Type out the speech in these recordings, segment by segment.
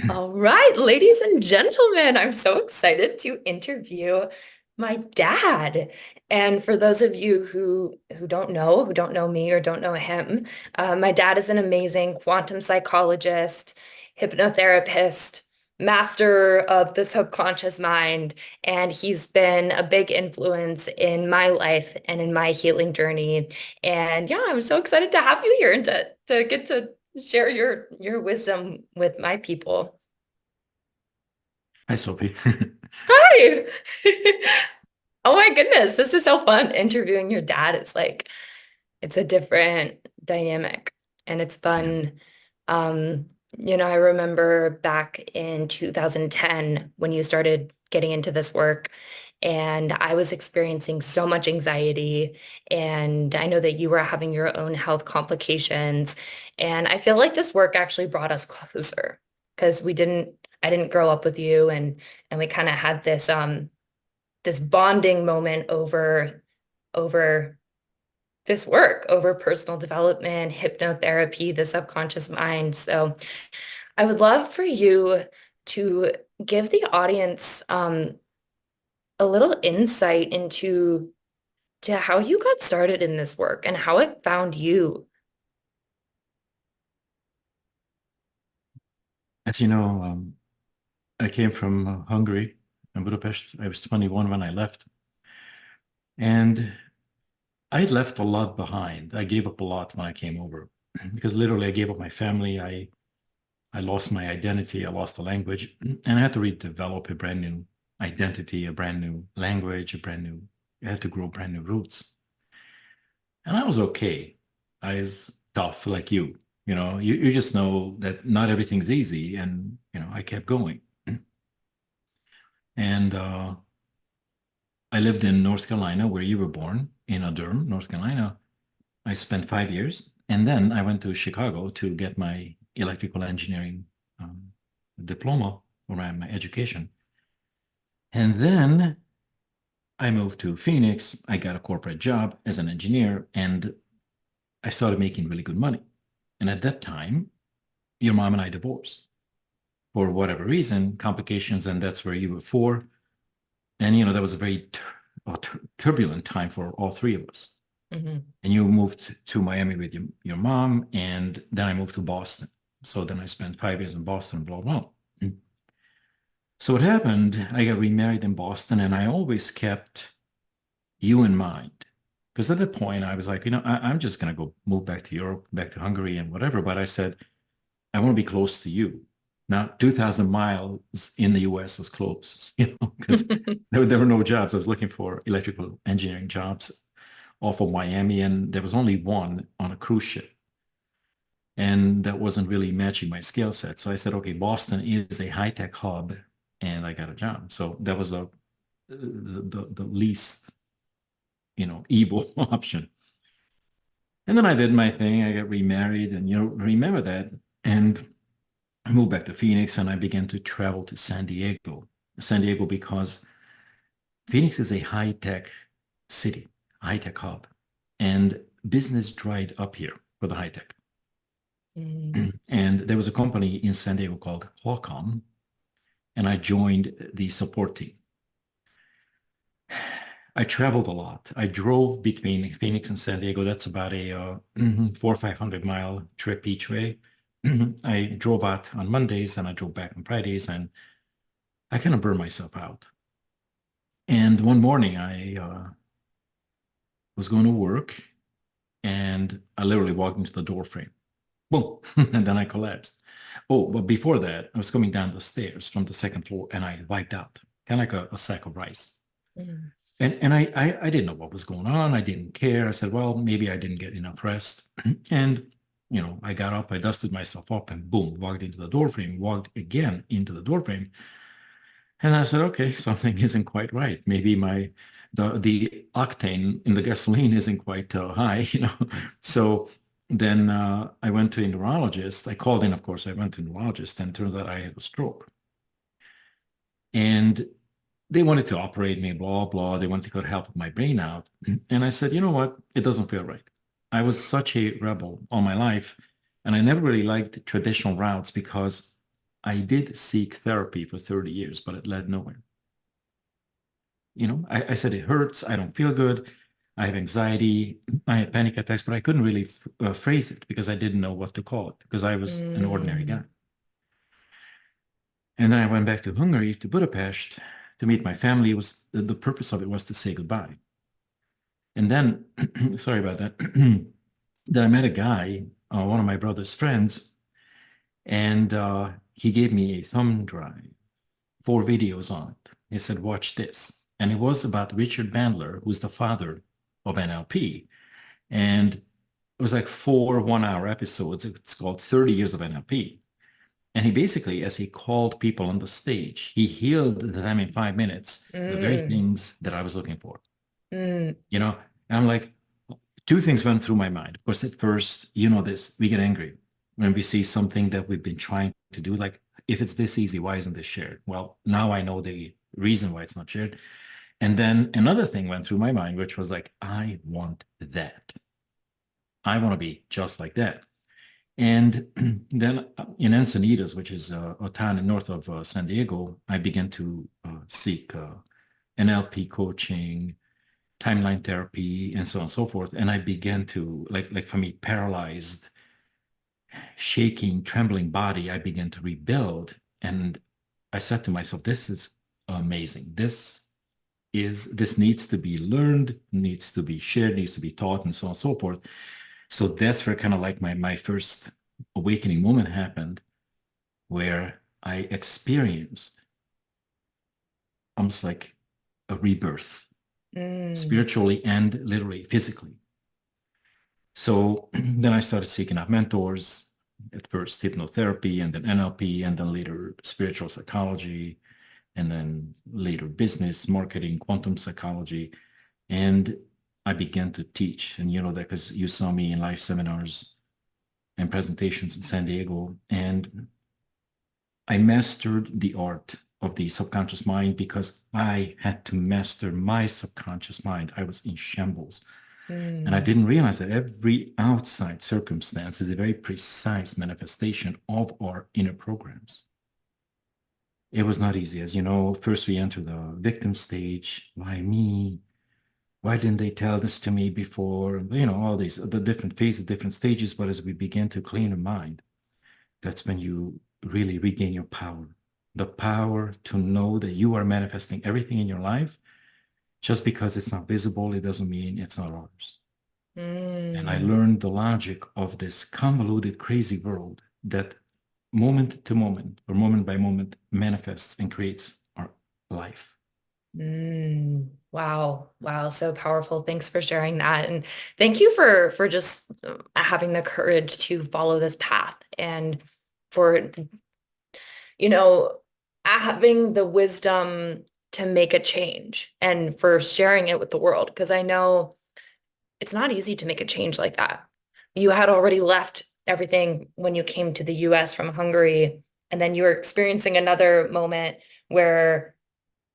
All right, ladies and gentlemen, I'm so excited to interview my dad. And for those of you who don't know me or don't know him, my dad is an amazing quantum psychologist, hypnotherapist, master of the subconscious mind, and he's been a big influence in my life and in my healing journey. And yeah, I'm so excited to have you here and to get to share your wisdom with my people. Hi, Sophie. Hi. Oh my goodness, this is so fun. Interviewing your dad is like it's a different dynamic and it's Yeah. fun. I remember back in 2010 when you started getting into this work and I was experiencing so much anxiety and I know that you were having your own health complications and I feel like this work actually brought us closer because I didn't grow up with you and we kind of had this bonding moment over this work, over personal development, hypnotherapy, the subconscious mind. So I would love for you to give the audience a little insight into to how you got started in this work and how it found you. As you know, I came from Hungary and Budapest. I was 21 when I left, and I had left a lot behind. I gave up a lot when I came over because literally I gave up my family. I lost my identity. I lost the language, and I had to redevelop a brand new identity, a brand new language, I had to grow brand new roots. And I was okay. I was tough like you. You just know that not everything's easy. And, I kept going. And I lived in North Carolina, where you were born, in Durham, North Carolina. I spent 5 years. And then I went to Chicago to get my electrical engineering um, diploma or my education. And then I moved to Phoenix. I got a corporate job as an engineer, and I started making really good money. And at that time, your mom and I divorced for whatever reason, complications, and that's where you were for. And that was a very turbulent time for all three of us. Mhm. And you moved to Miami with your mom, and then I moved to Boston. So then I spent 5 years in Boston, blah, blah. So what happened, I got remarried in Boston, and I always kept you in mind. Because at that point, I was like, I'm just going to go move back to Europe, back to Hungary and whatever. But I said, I want to be close to you. Now, 2,000 miles in the US was close, because there were no jobs. I was looking for electrical engineering jobs off of Miami, and there was only one on a cruise ship. And that wasn't really matching my skill set. So I said, okay, Boston is a high-tech hub, and I got a job. So that was the least, evil option. And then I did my thing. I got remarried, and remember that. And I moved back to Phoenix and I began to travel to San Diego. San Diego because Phoenix is a high-tech city, high-tech hub, and business dried up here for the high-tech. Mhm. And there was a company in San Diego called Qualcomm, and I joined the support team. I traveled a lot. I drove between Phoenix and San Diego. That's about a 400 or 500 mile trip each way. I drove out on Mondays and I drove back on Fridays, and I kind of burned myself out. And one morning I was going to work and I literally walked into the door frame. Boom. And then I collapsed. Oh, but before that, I was coming down the stairs from the second floor and I wiped out, kind of like a sack of rice. Mhm. And I didn't know what was going on. I didn't care. I said, well, maybe I didn't get enough rest. And, I got up, I dusted myself up and boom, walked into the door frame, walked again into the door frame. And I said, okay, something isn't quite right. Maybe the octane in the gasoline isn't quite high. So then I went to a neurologist. I called in, of course, I went to a neurologist, and it turns out I had a stroke. And they wanted to operate me, blah, blah. They wanted to get help with my brain out. And I said, you know what? It doesn't feel right. I was such a rebel all my life, and I never really liked traditional routes because I did seek therapy for 30 years, but it led nowhere. I said, it hurts. I don't feel good. I have anxiety. I have panic attacks, but I couldn't really phrase it because I didn't know what to call it because I was an ordinary guy. Mm. And then I went back to Hungary, to Budapest, to meet my family. It was the purpose of it was to say goodbye. And then, sorry about that. Then I met a guy, one of my brother's friends, and he gave me a thumb drive, 4 videos on it. He said, watch this. And it was about Richard Bandler, who's the father of NLP. And it was like 4 1-hour episodes. It's called 30 Years of NLP. And he basically, as he called people on the stage, he healed them in 5 minutes, the very Mm. things that I was looking for. Mm. And I'm like, two things went through my mind. Of course, at first, this, we get angry when we see something that we've been trying to do. Like, if it's this easy, why isn't this shared? Well, now I know the reason why it's not shared. And then another thing went through my mind, which was like, I want that. I want to be just like that. And then in Encinitas, which is a town north of San Diego, I began to seek NLP coaching, timeline therapy, and so on and so forth. And I began to, like for me, paralyzed, shaking, trembling body, I began to rebuild. And I said to myself, this is amazing. This needs to be learned, needs to be shared, needs to be taught, and so on and so forth. So that's where kind of like my first awakening moment happened, where I experienced almost like a rebirth, Mm. spiritually and literally, physically. So then I started seeking out mentors, at first hypnotherapy, and then NLP, and then later spiritual psychology, and then later business, marketing, quantum psychology. And I began to teach. And that because you saw me in live seminars and presentations in San Diego. And I mastered the art of the subconscious mind because I had to master my subconscious mind. I was in shambles. And I Mm. didn't realize that every outside circumstance is a very precise manifestation of our inner programs. It was not easy. As you know, first we enter the victim stage. Why me? Why didn't they tell this to me before? All these, the different phases, different stages. But as we begin to clean the mind, that's when you really regain your power. The power to know that you are manifesting everything in your life. Just because it's not visible, it doesn't mean it's not ours. And I Mm. learned the logic of this convoluted, crazy world that moment to moment or moment by moment manifests and creates our life. Mm. Wow. Wow. So powerful. Thanks for sharing that. And thank you for just having the courage to follow this path and for, you know, having the wisdom to make a change and for sharing it with the world. Because I know it's not easy to make a change like that. You had already left everything when you came to the US from Hungary, and then you were experiencing another moment where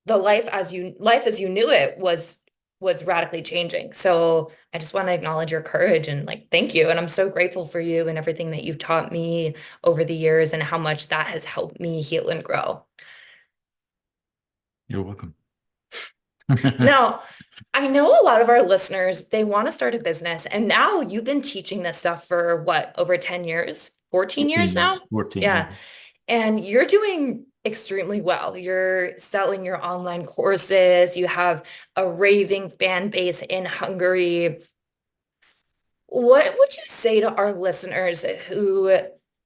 the life as you knew it was radically changing. So I just want to acknowledge your courage and like thank you. And I'm so grateful for you and everything that you've taught me over the years and how much that has helped me heal and grow. You're welcome. Now, I know a lot of our listeners, they want to start a business, and now you've been teaching this stuff for what, over 10 years, 14 14 years now? years, 14, yeah. Yeah. And you're doing extremely well. You're selling your online courses. You have a raving fan base in Hungary. What would you say to our listeners who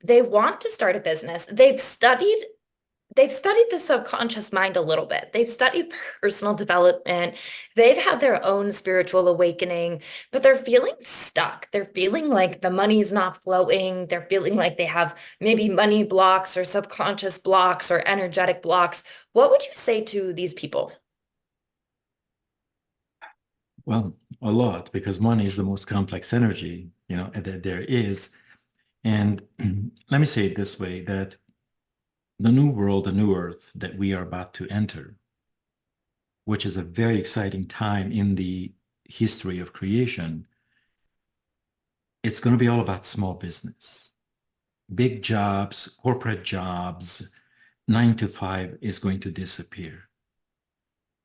they want to start a business? They've studied the subconscious mind a little bit. They've studied personal development. They've had their own spiritual awakening, but they're feeling stuck. They're feeling like the money's not flowing. They're feeling like they have maybe money blocks or subconscious blocks or energetic blocks. What would you say to these people? Well, a lot, because money is the most complex energy, that there is. And let me say it this way, that the new world, the new earth that we are about to enter, which is a very exciting time in the history of creation, it's going to be all about small business. big jobs, corporate jobs, 9 to 5 is going to disappear.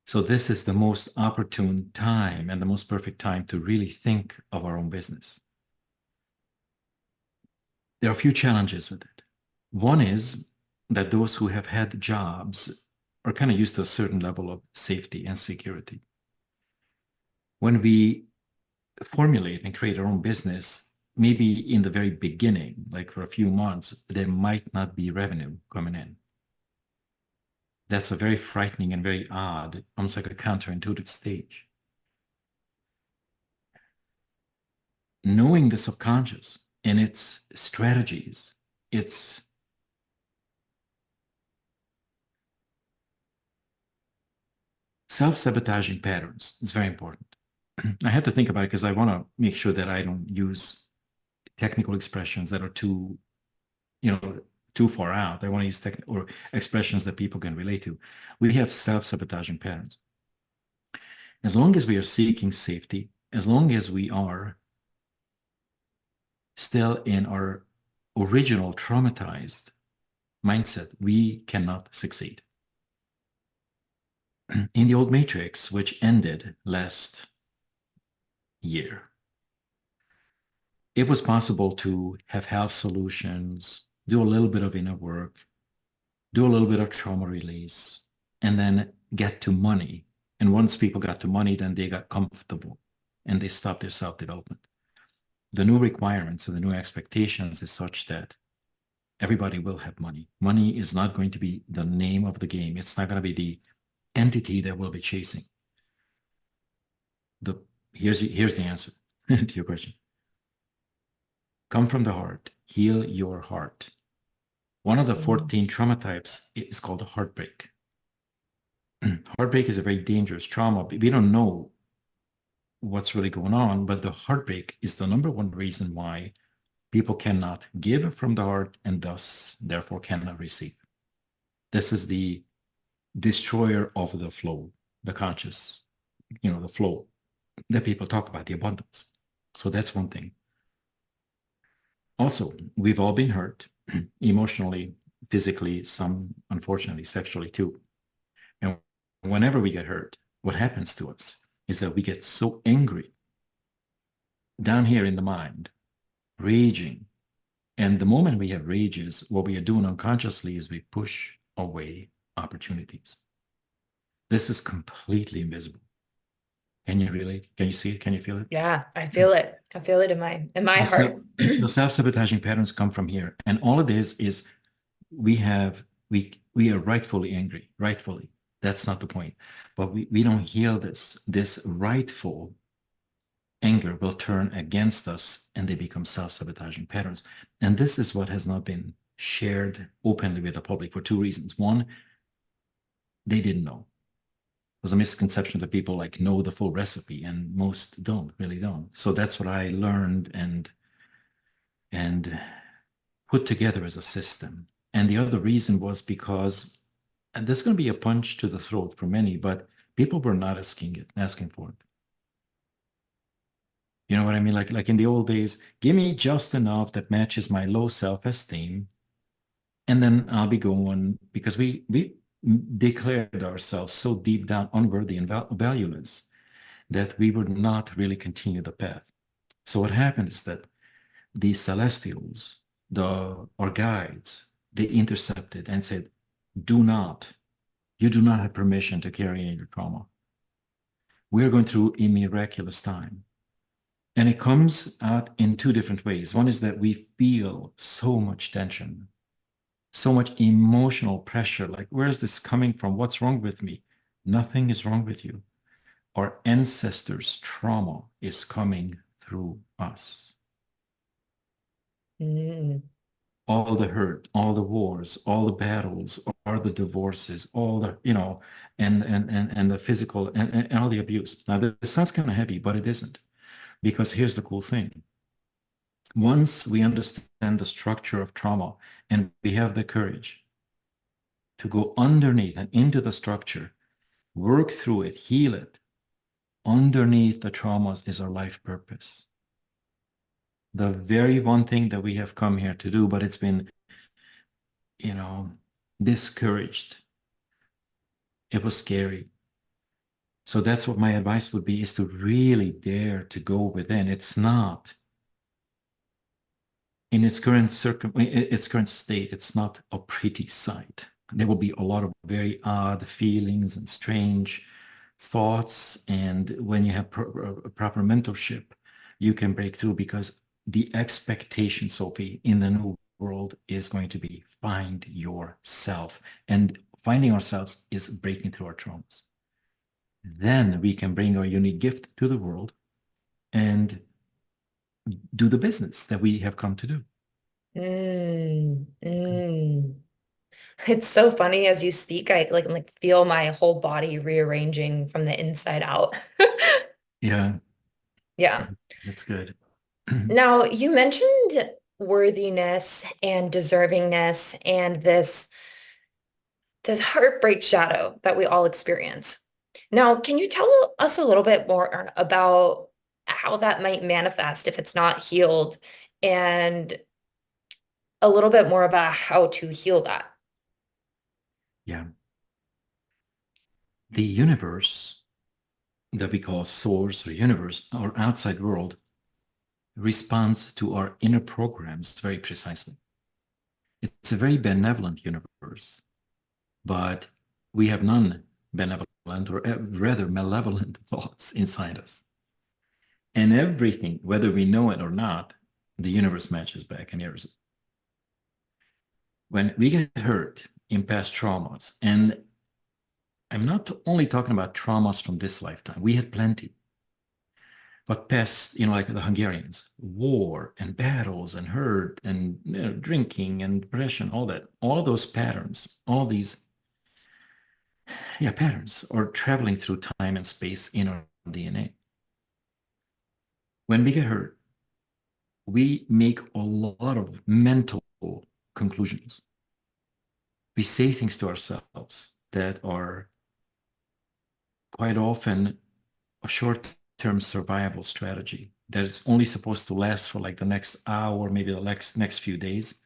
So this is the most opportune time and the most perfect time to really think of our own business. There are a few challenges with it. One is that those who have had jobs are kind of used to a certain level of safety and security. When we formulate and create our own business, maybe in the very beginning, like for a few months, there might not be revenue coming in. That's a very frightening and very odd, almost like a counterintuitive stage. Knowing the subconscious and its strategies, its self-sabotaging patterns is very important. I had to think about it because I want to make sure that I don't use technical expressions that are too, too far out. I want to use or expressions that people can relate to. We have self-sabotaging patterns. As long as we are seeking safety, as long as we are still in our original traumatized mindset, we cannot succeed. In the old matrix, which ended last year, it was possible to have health solutions, do a little bit of inner work, do a little bit of trauma release, and then get to money. And once people got to money, then they got comfortable and they stopped their self-development. The new requirements and the new expectations is such that everybody will have money. Money is not going to be the name of the game. It's not going to be the entity that we'll be chasing. Here's the answer to your question. Come from the heart, heal your heart. One of the 14 trauma types is called heartbreak. Heartbreak is a very dangerous trauma. We don't know what's really going on, but the heartbreak is the number one reason why people cannot give from the heart and thus, therefore, cannot receive. This is the destroyer of the flow, the conscious, the flow that people talk about, the abundance. So that's one thing. Also, we've all been hurt emotionally, physically, some unfortunately sexually too. And whenever we get hurt, what happens to us is that we get so angry down here in the mind, raging. And the moment we have rages, what we are doing unconsciously is we push away opportunities. This is completely invisible. Can you relate? Can you see it? Can you feel it? Yeah, I feel it. I feel it in my heart. The self-sabotaging patterns come from here. And all it is we are rightfully angry, rightfully. That's not the point. But we don't heal this. This rightful anger will turn against us and they become self-sabotaging patterns. And this is what has not been shared openly with the public for two reasons. One, they didn't know. There's a misconception that people know the full recipe, and most really don't. So that's what I learned and put together as a system. And the other reason was because, and there's going to be a punch to the throat for many, but people were not asking for it. You know what I mean? Like in the old days, give me just enough that matches my low self-esteem, and then I'll be going, because we declared ourselves so deep down unworthy and valueless that we would not really continue the path. So what happened is that the celestials, our guides, they intercepted and said, you do not have permission to carry in your trauma. We're going through a miraculous time. And it comes out in two different ways. One is that we feel so much tension, so much emotional pressure. Like, where is this coming from? What's wrong with me? Nothing is wrong with you. Our ancestors' trauma is coming through us. All the hurt, all the wars, all the battles, all the divorces, all the, and the physical and all the abuse. Now, this sounds kind of heavy, but it isn't. Because here's the cool thing. Once we understand the structure of trauma and we have the courage to go underneath and into the structure, work through it, heal it, underneath the traumas is our life purpose. the very one thing that we have come here to do, but it's been, you know, discouraged. It was scary. So that's what my advice would be, is to really dare to go within. It's not in its current state, it's not a pretty sight. There will be a lot of very odd feelings and strange thoughts. And when you have proper mentorship, you can break through, because the expectation, Sophie, in the new world is going to be find yourself. And finding ourselves is breaking through our traumas. Then we can bring our unique gift to the world and do the business that we have come to do. Mm, mm. It's so funny as you speak, I like feel my whole body rearranging from the inside out. Yeah, Yeah. that's good. Now, you mentioned worthiness and deservingness and this heartbreak shadow that we all experience. Now, can you tell us a little bit more about how that might manifest if it's not healed, and a little bit more about how to heal that? Yeah. The universe that we call source or universe, our outside world, responds to our inner programs very precisely. It's a very benevolent universe, but we have non-benevolent, or rather malevolent thoughts inside us. And everything, whether we know it or not, the universe matches back and hears it. When we get hurt in past traumas, and I'm not only talking about traumas from this lifetime, we had plenty. But past, like the Hungarians, war and battles and hurt and drinking and depression, all that, all of those patterns, all these, patterns are traveling through time and space in our DNA. When we get hurt, we make a lot of mental conclusions. We say things to ourselves that are quite often a short-term survival strategy that is only supposed to last for like the next hour, maybe the next few days.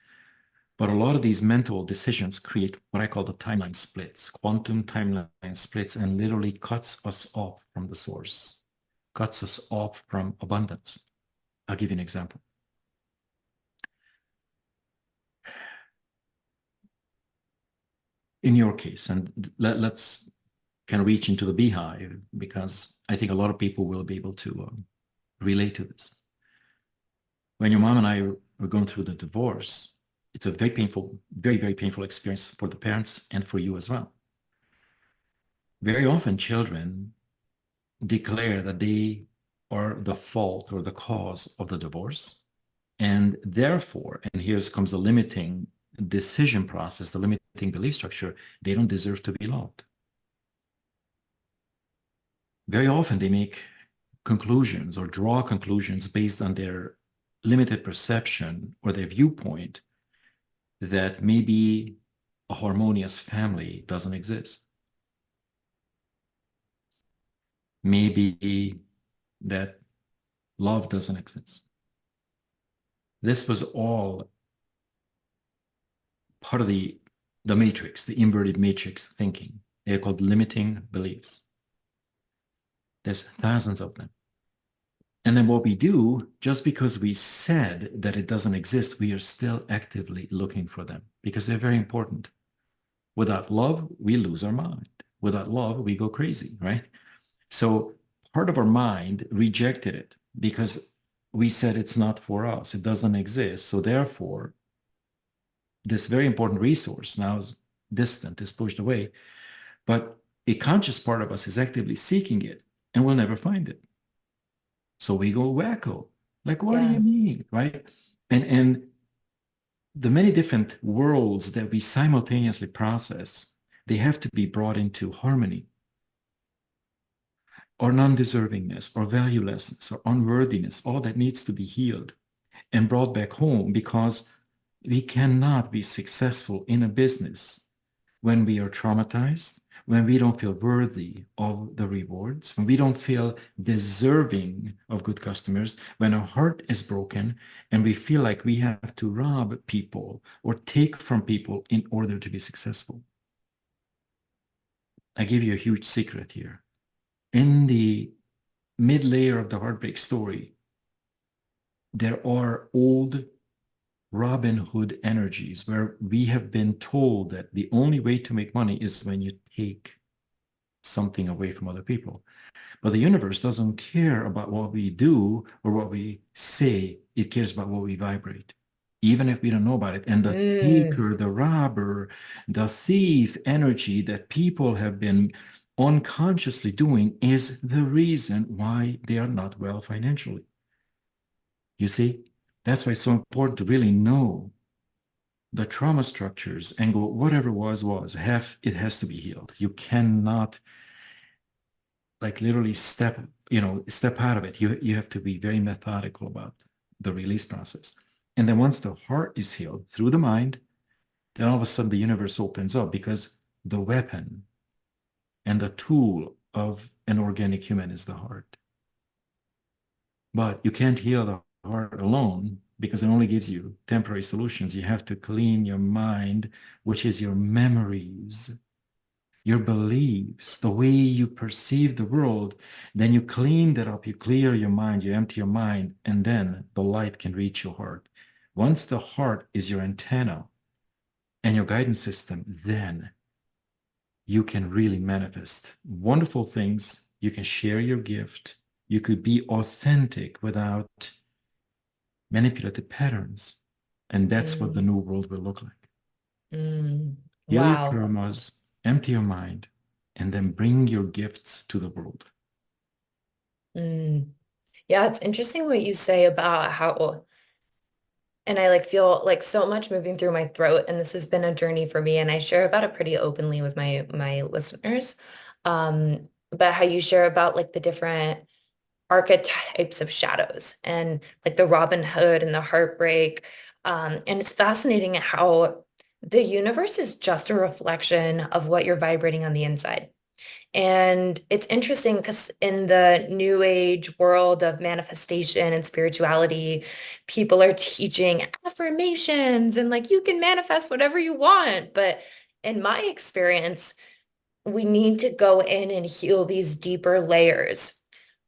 But a lot of these mental decisions create what I call the timeline splits, quantum timeline splits, and literally cuts us off from the source, cuts us off from abundance. I'll give you an example. In your case, and let's kind of reach into the beehive, because I think a lot of people will be able to relate to this. When your mom and I were going through the divorce, it's a very painful, very, very painful experience for the parents and for you as well. Very often children declare that they are the fault or the cause of the divorce. And therefore, and here comes the limiting decision process, the limiting belief structure, they don't deserve to be loved. Very often they make conclusions or draw conclusions based on their limited perception or their viewpoint that maybe a harmonious family doesn't exist. Maybe that love doesn't exist. This was all part of the matrix, the inverted matrix thinking. They're called limiting beliefs. There's thousands of them. And then what we do, just because we said that it doesn't exist, we are still actively looking for them, because they're very important. Without love, we lose our mind. Without love, we go crazy, right? So part of our mind rejected it because we said it's not for us. It doesn't exist. So therefore, this very important resource now is distant, is pushed away. But a conscious part of us is actively seeking it, and we'll never find it. So we go wacko. Like, what do Yeah. you mean, right? And the many different worlds that we simultaneously process, they have to be brought into harmony. Or non-deservingness, or valuelessness, or unworthiness, all that needs to be healed and brought back home, because we cannot be successful in a business when we are traumatized, when we don't feel worthy of the rewards, when we don't feel deserving of good customers, when our heart is broken and we feel like we have to rob people or take from people in order to be successful. I give you a huge secret here. In the mid layer of the heartbreak story, there are old Robin Hood energies where we have been told that the only way to make money is when you take something away from other people. But the universe doesn't care about what we do or what we say. It cares about what we vibrate, even if we don't know about it. And the Mm, taker, the robber, the thief energy that people have been unconsciously doing is the reason why they are not well financially. You see, that's why it's so important to really know the trauma structures and go, whatever was, it has to be healed. You cannot like literally step out of it. You have to be very methodical about the release process. And then once the heart is healed through the mind, then all of a sudden the universe opens up because the weapon and the tool of an organic human is the heart. But you can't heal the heart alone because it only gives you temporary solutions. You have to clean your mind, which is your memories, your beliefs, the way you perceive the world. Then you clean that up, you clear your mind, you empty your mind, and then the light can reach your heart. Once the heart is your antenna and your guidance system, then you can really manifest wonderful things. You can share your gift. You could be authentic without manipulative patterns. And that's what the mm, new world will look like. mm. Heal your Wow. traumas, empty your mind, and then bring your gifts to the world. Mm. Yeah, it's interesting what you say about how, and I like feel like so much moving through my throat, and this has been a journey for me, and I share about it pretty openly with my listeners. But how you share about like the different archetypes of shadows and like the Robin Hood and the heartbreak. And it's fascinating how the universe is just a reflection of what you're vibrating on the inside. And it's interesting because in the new age world of manifestation and spirituality, people are teaching affirmations and like you can manifest whatever you want. But in my experience, we need to go in and heal these deeper layers.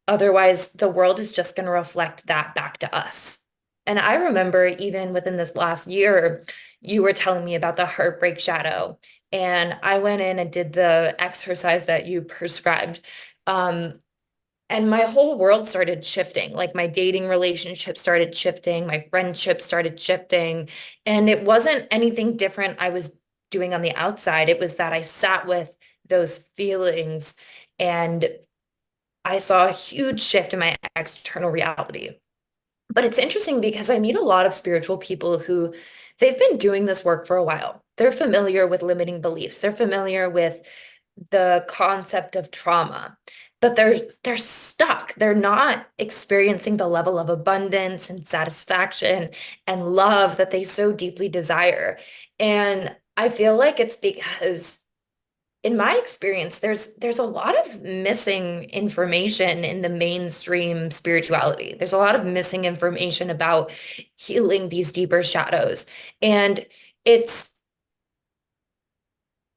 Otherwise, the world is just going to reflect that back to us. And I remember even within this last year, you were telling me about the heartbreak shadow. And I went in and did the exercise that you prescribed. Um, and my whole world started shifting. Like my dating relationship started shifting, my friendships started shifting. And it wasn't anything different I was doing on the outside. It was that I sat with those feelings and I saw a huge shift in my external reality. But it's interesting because I meet a lot of spiritual people who they've been doing this work for a while. They're familiar with limiting beliefs. They're familiar with the concept of trauma, but they're stuck. They're not experiencing the level of abundance and satisfaction and love that they so deeply desire. And I feel like it's because in my experience, there's a lot of missing information in the mainstream spirituality. There's a lot of missing information about healing these deeper shadows. And it's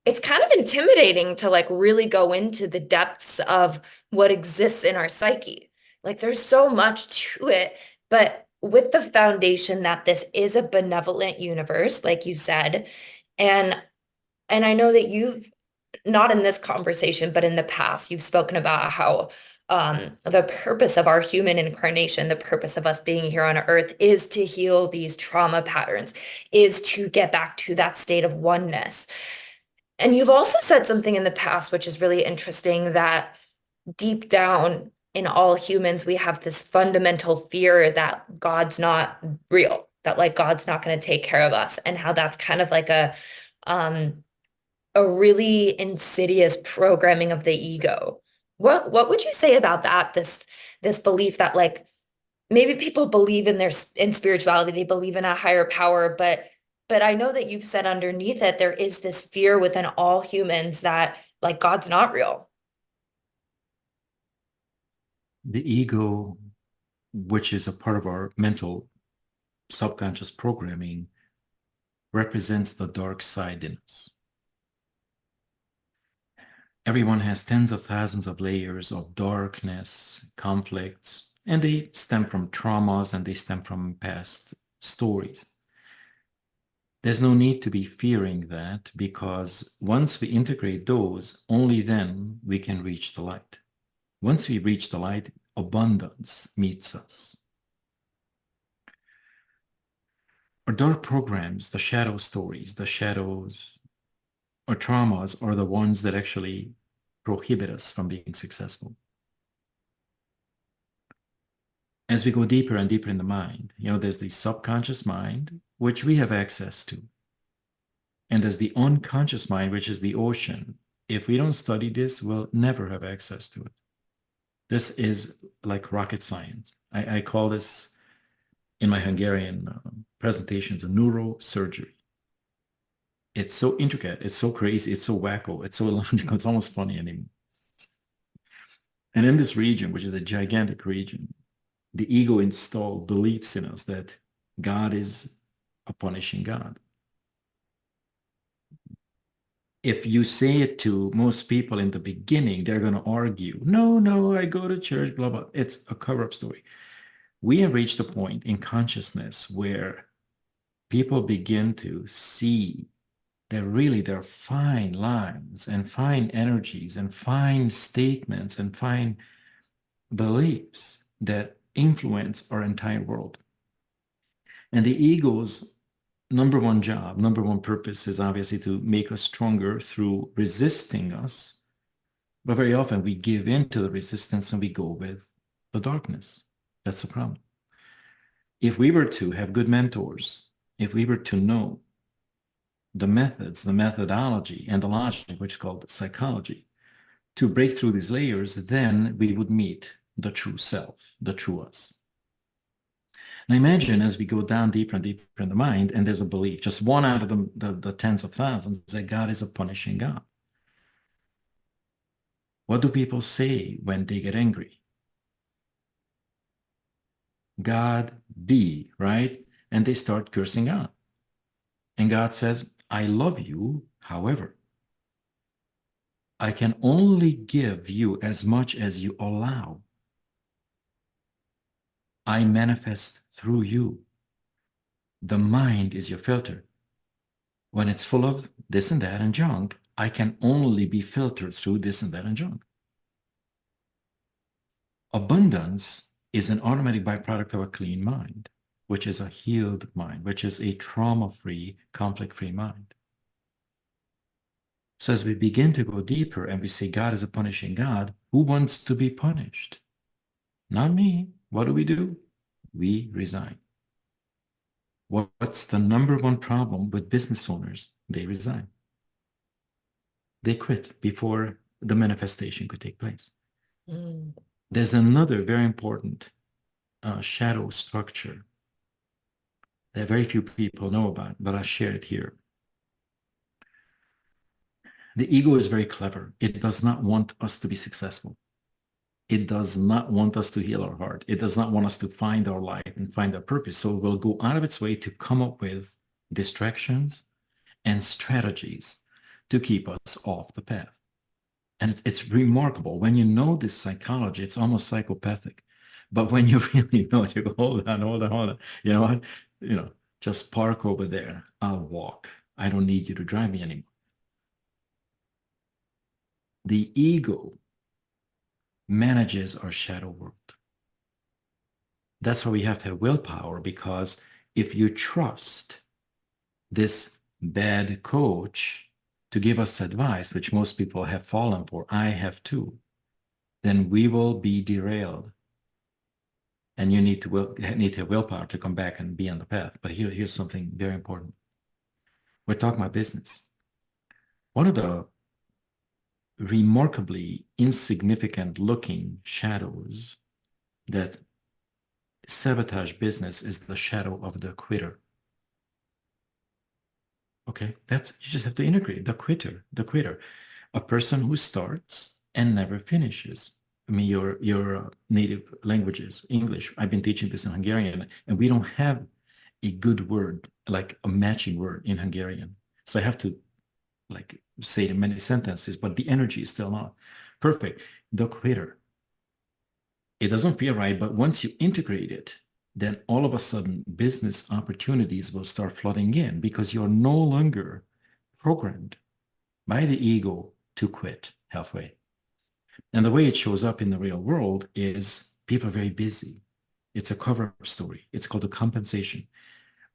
it's kind of intimidating to like really go into the depths of what exists in our psyche. Like there's so much to it, but with the foundation that this is a benevolent universe, like you said, and and I know that you've not in this conversation, but in the past, you've spoken about how the purpose of our human incarnation, the purpose of us being here on earth is to heal these trauma patterns, is to get back to that state of oneness. And you've also said something in the past, which is really interesting, that deep down in all humans, we have this fundamental fear that God's not real, that like God's not going to take care of us, and how that's kind of like um, a really insidious programming of the ego. What would you say about that? This belief that like maybe people believe in in spirituality, they believe in a higher power, but I know that you've said underneath it there is this fear within all humans that like God's not real. The ego, which is a part of our mental subconscious programming, represents the dark side in us. Everyone has tens of thousands of layers of darkness, conflicts, and they stem from traumas and they stem from past stories. There's no need to be fearing that, because once we integrate those, only then we can reach the light. Once we reach the light, abundance meets us. Our dark programs, the shadow stories, the shadows, or traumas are the ones that actually prohibit us from being successful. As we go deeper and deeper in the mind, there's the subconscious mind, which we have access to. And there's the unconscious mind, which is the ocean. If we don't study this, we'll never have access to it. This is like rocket science. I call this in my Hungarian presentations a neurosurgery. It's so intricate, it's so crazy, it's so wacko, it's so illogical, it's almost funny anymore. And in this region, which is a gigantic region, the ego installed beliefs in us that God is a punishing God. If you say it to most people in the beginning, they're going to argue, no, I go to church, blah, blah. It's a cover-up story. We have reached a point in consciousness where people begin to see that really there are fine lines and fine energies and fine statements and fine beliefs that influence our entire world. And the ego's number one job, number one purpose is obviously to make us stronger through resisting us. But very often we give in to the resistance and we go with the darkness. That's the problem. If we were to have good mentors, if we were to know the methods, the methodology, and the logic, which is called psychology, to break through these layers, then we would meet the true self, the true us. Now imagine as we go down deeper and deeper in the mind, and there's a belief, just one out of the tens of thousands, that God is a punishing God. What do people say when they get angry? God, right? And they start cursing God. And God says, I love you, however, I can only give you as much as you allow. I manifest through you. The mind is your filter. When it's full of this and that and junk, I can only be filtered through this and that and junk. Abundance is an automatic byproduct of a clean mind, which is a healed mind, which is a trauma-free, conflict-free mind. So as we begin to go deeper and we say God is a punishing God, who wants to be punished? Not me. What do? We resign. What's the number one problem with business owners? They resign. They quit before the manifestation could take place. Mm. There's another very important shadow structure that very few people know about, but I'll share it here. The ego is very clever. It does not want us to be successful. It does not want us to heal our heart. It does not want us to find our life and find our purpose. So it will go out of its way to come up with distractions and strategies to keep us off the path. And it's remarkable. When you know this psychology, it's almost psychopathic. But when you really know it, you go, hold on. You know what? Just park over there. I'll walk. I don't need you to drive me anymore. The ego manages our shadow world. That's why we have to have willpower, because if you trust this bad coach to give us advice, which most people have fallen for, I have too, then we will be derailed. And you need to have willpower to come back and be on the path. But here's something very important. We're talking about business. One of the remarkably insignificant looking shadows that sabotage business is the shadow of the quitter. Okay, you just have to integrate the quitter. a person who starts and never finishes. I mean, your native language is English. I've been teaching this in Hungarian, and we don't have a good word, like a matching word in Hungarian. So I have to like say it in many sentences, but the energy is still not perfect. The quitter. It doesn't feel right, but once you integrate it, then all of a sudden business opportunities will start flooding in because you're no longer programmed by the ego to quit halfway. And the way it shows up in the real world is people are very busy. It's a cover-up story. It's called a compensation.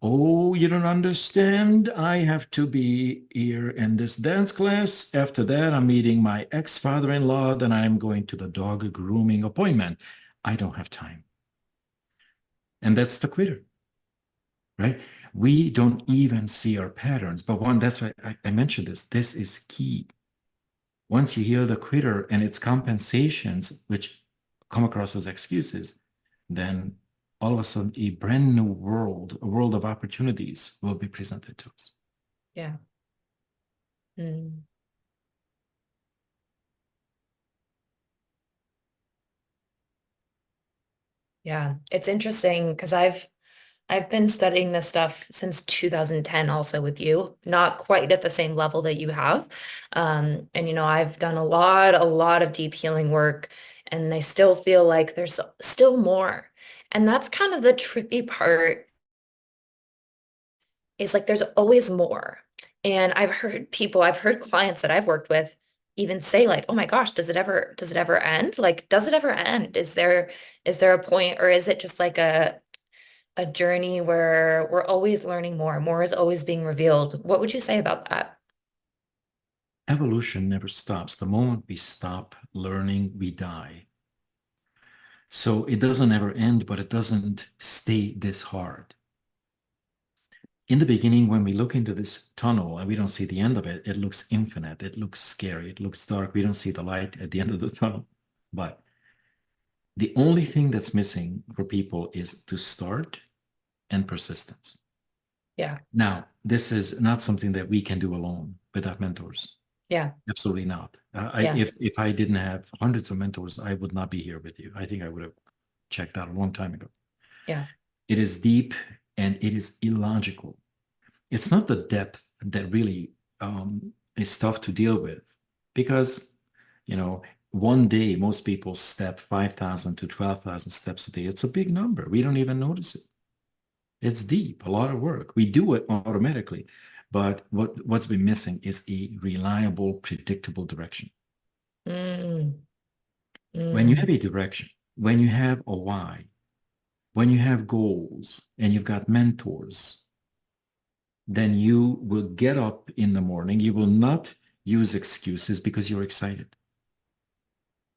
Oh, you don't understand. I have to be here in this dance class. After that, I'm meeting my ex-father-in-law. Then I'm going to the dog grooming appointment. I don't have time. And that's the quitter, right? We don't even see our patterns. But one, that's why I mentioned this. This is key. Once you hear the quitter and its compensations, which come across as excuses, then all of a sudden a brand new world, a world of opportunities will be presented to us. Yeah. Mm. Yeah. It's interesting because I've been studying this stuff since 2010 also with you, not quite at the same level that you have. And I've done a lot of deep healing work, and I still feel like there's still more. And that's kind of the trippy part, is like there's always more. And I've heard clients that I've worked with even say like, "Oh my gosh, does it ever end? Like, does it ever end? Is there a point, or is it just like a journey where we're always learning more, more is always being revealed?" What would you say about that? Evolution never stops. The moment we stop learning, we die. So it doesn't ever end, but it doesn't stay this hard. In the beginning, when we look into this tunnel and we don't see the end of it, it looks infinite. It looks scary. It looks dark. We don't see the light at the end of the tunnel. But the only thing that's missing for people is to start and persistence. Yeah. Now, this is not something that we can do alone without mentors. Yeah. Absolutely not. Yeah. If I didn't have hundreds of mentors, I would not be here with you. I think I would have checked out a long time ago. Yeah. It is deep and it is illogical. It's not the depth that really is tough to deal with because, you know, one day most people step 5,000 to 12,000 steps a day. It's a big number. We don't even notice it. It's deep, a lot of work. We do it automatically. But what's been missing is a reliable, predictable direction. Mm, When you have mm, a direction, when you have a why, when you have goals and you've got mentors, then you will get up in the morning. You will not use excuses because you're excited.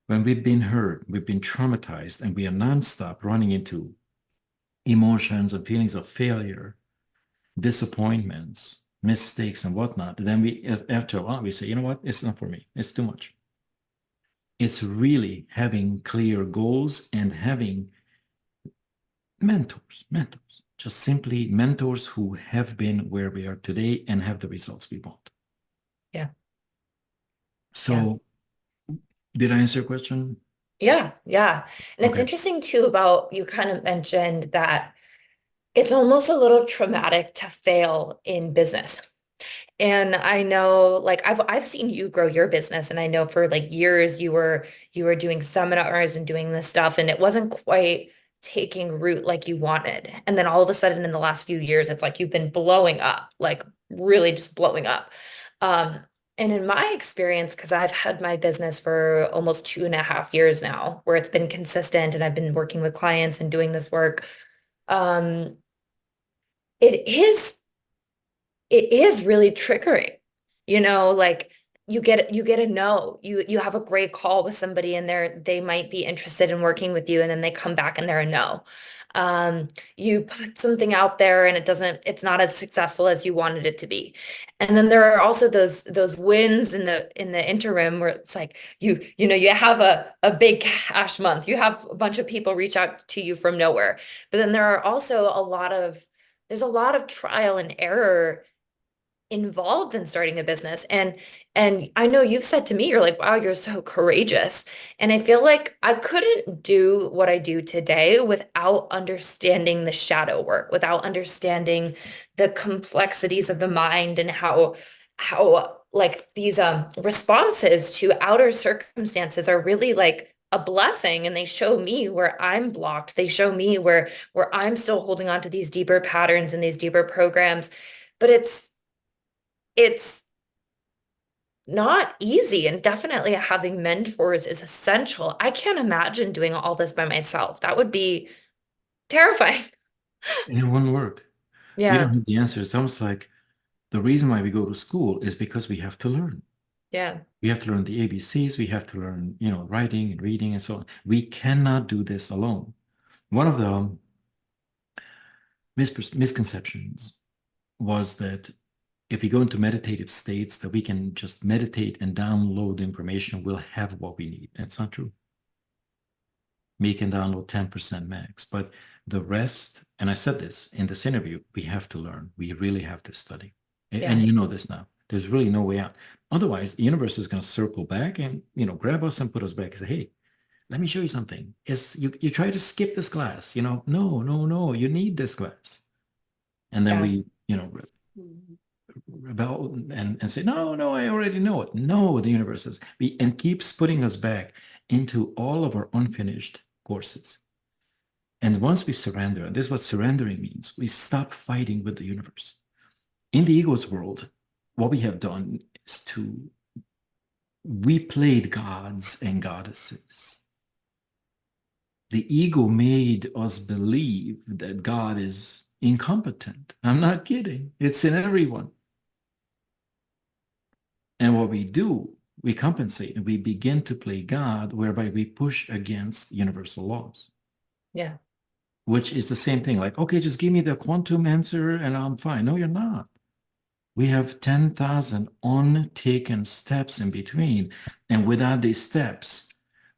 When we've been hurt, we've been traumatized, and we are nonstop running into emotions and feelings of failure, disappointments, mistakes, and whatnot, then after a while, we say, you know what? It's not for me. It's too much. It's really having clear goals and having mentors, just simply mentors who have been where we are today and have the results we want. yeah. Yeah. So did I answer your question? Yeah. Yeah. And it's Okay. interesting too about, you kind of mentioned that it's almost a little traumatic to fail in business. And I know, like, I've seen you grow your business, and I know for like years you were doing seminars and doing this stuff, and it wasn't quite taking root like you wanted. And then all of a sudden in the last few years, it's like you've been blowing up, like really just blowing up. Um, and in my experience, because I've had my business for almost 2.5 years now, where it's been consistent and I've been working with clients and doing this work, um, it is it is really triggering. Like you get a no. You have a great call with somebody, and they might be interested in working with you, and then they come back and they're a no. You put something out there and it's not as successful as you wanted it to be. And then there are also those wins in the interim where it's like you have a big cash month. You have a bunch of people reach out to you from nowhere. But then there's a lot of trial and error involved in starting a business. And I know you've said to me, you're like, wow, you're so courageous. And I feel like I couldn't do what I do today without understanding the shadow work, without understanding the complexities of the mind and how like these responses to outer circumstances are really like a blessing, and they show me where I'm blocked. They show me where I'm still holding on to these deeper patterns and these deeper programs. But it's not easy, and definitely having mentors is essential. I can't imagine doing all this by myself. That would be terrifying. And it won't work. We don't Yeah, have the answer. It's almost like the reason why we go to school is because we have to learn. yeah, We have to learn the ABCs. We have to learn, writing and reading and so on. We cannot do this alone. One of the misconceptions was that if we go into meditative states, that we can just meditate and download information, we'll have what we need. That's not true. We can download 10% max, but the rest, and I said this in this interview, we have to learn. We really have to study. And yeah, you know this now. There's really no way out. Otherwise, the universe is going to circle back and, grab us and put us back and say, hey, let me show you something. You try to skip this class, no, no, no, you need this class. And then yeah, we, rebel and say, no, no, I already know it. No, the universe is, and keeps putting us back into all of our unfinished courses. And once we surrender, and this is what surrendering means, we stop fighting with the universe. In the ego's world, what we have done is we played gods and goddesses. The ego made us believe that God is incompetent. I'm not kidding. It's in everyone. And what we do, we compensate and we begin to play God, whereby we push against universal laws, yeah, which is the same thing. Like, okay, just give me the quantum answer and I'm fine. No, you're not. We have 10,000 untaken steps in between. And without these steps,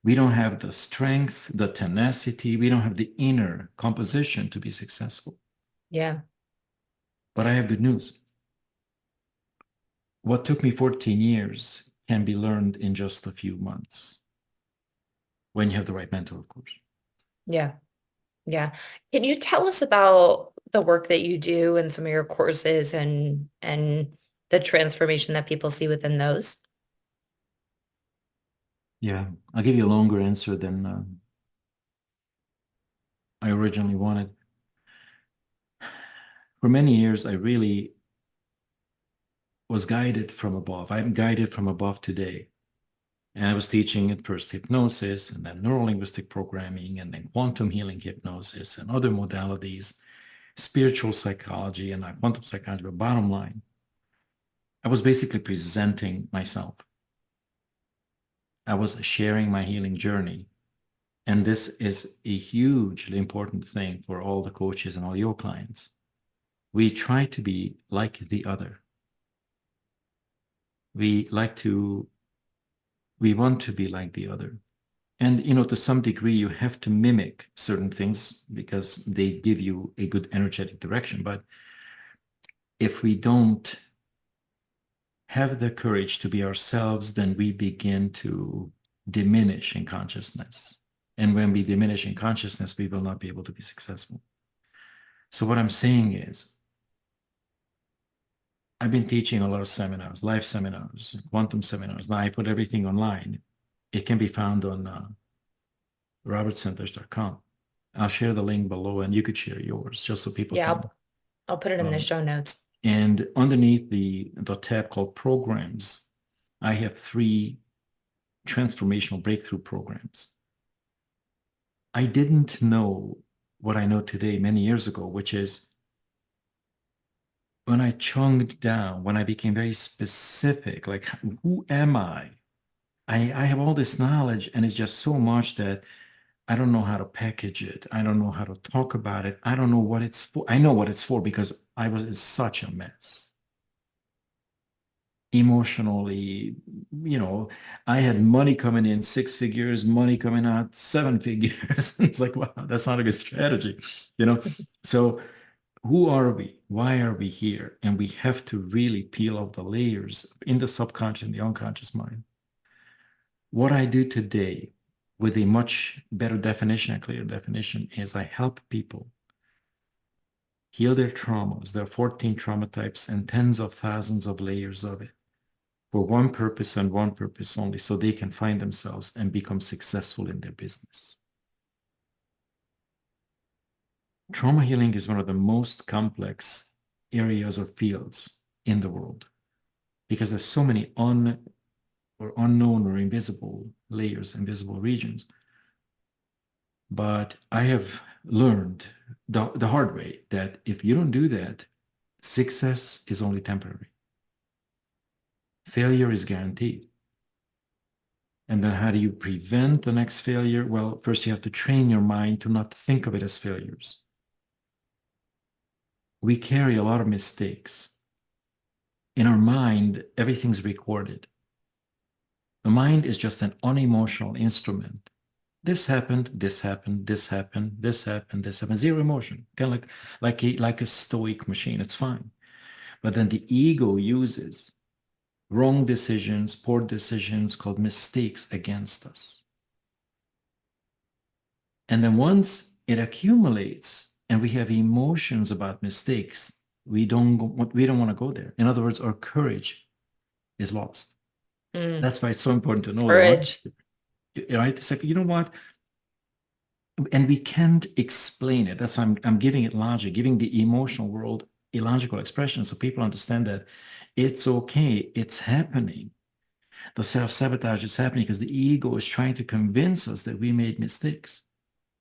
we don't have the strength, the tenacity, we don't have the inner composition to be successful. yeah, But I have good news. What took me 14 years can be learned in just a few months when you have the right mentor, of course. yeah, yeah. Can you tell us about the work that you do and some of your courses and the transformation that people see within those? Yeah, I'll give you a longer answer than I originally wanted. For many years, I really was guided from above. I'm guided from above today. And I was teaching at first hypnosis and then neurolinguistic programming and then quantum healing hypnosis and other modalities, spiritual psychology and quantum psychology. But bottom line, I was basically presenting myself. I was sharing my healing journey. And this is a hugely important thing for all the coaches and all your clients. We try to be like the other. We want to be like the other. And, to some degree, you have to mimic certain things because they give you a good energetic direction. But if we don't have the courage to be ourselves, then we begin to diminish in consciousness. And when we diminish in consciousness, we will not be able to be successful. So what I'm saying is, I've been teaching a lot of seminars, live seminars, quantum seminars. Now I put everything online. It can be found on robertszentes.com. I'll share the link below and you could share yours just so people Yeah, can. I'll put it in the Um, show notes. and underneath the tab called programs, I have 3 transformational breakthrough programs. I didn't know what I know today many years ago, which is when I chunked down, when I became very specific, like, who am I? I have all this knowledge and it's just so much that I don't know how to package it. I don't know how to talk about it. I don't know what it's for. I know what it's for because I was in such a mess. Emotionally, I had money coming in 6 figures, money coming out 7 figures. It's like, wow, that's not a good strategy. So who are we? Why are we here? And we have to really peel off the layers in the subconscious and the unconscious mind. What I do today with a much better definition, a clear definition, is I help people heal their traumas. There are 14 trauma types and tens of thousands of layers of it for one purpose and one purpose only, so they can find themselves and become successful in their business. Trauma healing is one of the most complex areas or fields in the world because there's so many unknown or invisible layers, invisible regions. But I have learned the hard way that if you don't do that, success is only temporary. Failure is guaranteed. And then how do you prevent the next failure? Well, first you have to train your mind to not think of it as failures. We carry a lot of mistakes. In our mind, everything's recorded. The mind is just an unemotional instrument. This happened, this happened, this happened, this happened, this happened. Zero emotion, kind of like a stoic machine. It's fine. But then the ego uses wrong decisions, poor decisions called mistakes against us. And then once it accumulates and we have emotions about mistakes, we don't want to go there. In other words, our courage is lost. That's why it's so important to know Courage. right? It's like, you know what? And we can't explain it. That's why I'm giving it logic, giving the emotional world a logical expression so people understand that it's okay, it's happening. The self-sabotage is happening because the ego is trying to convince us that we made mistakes.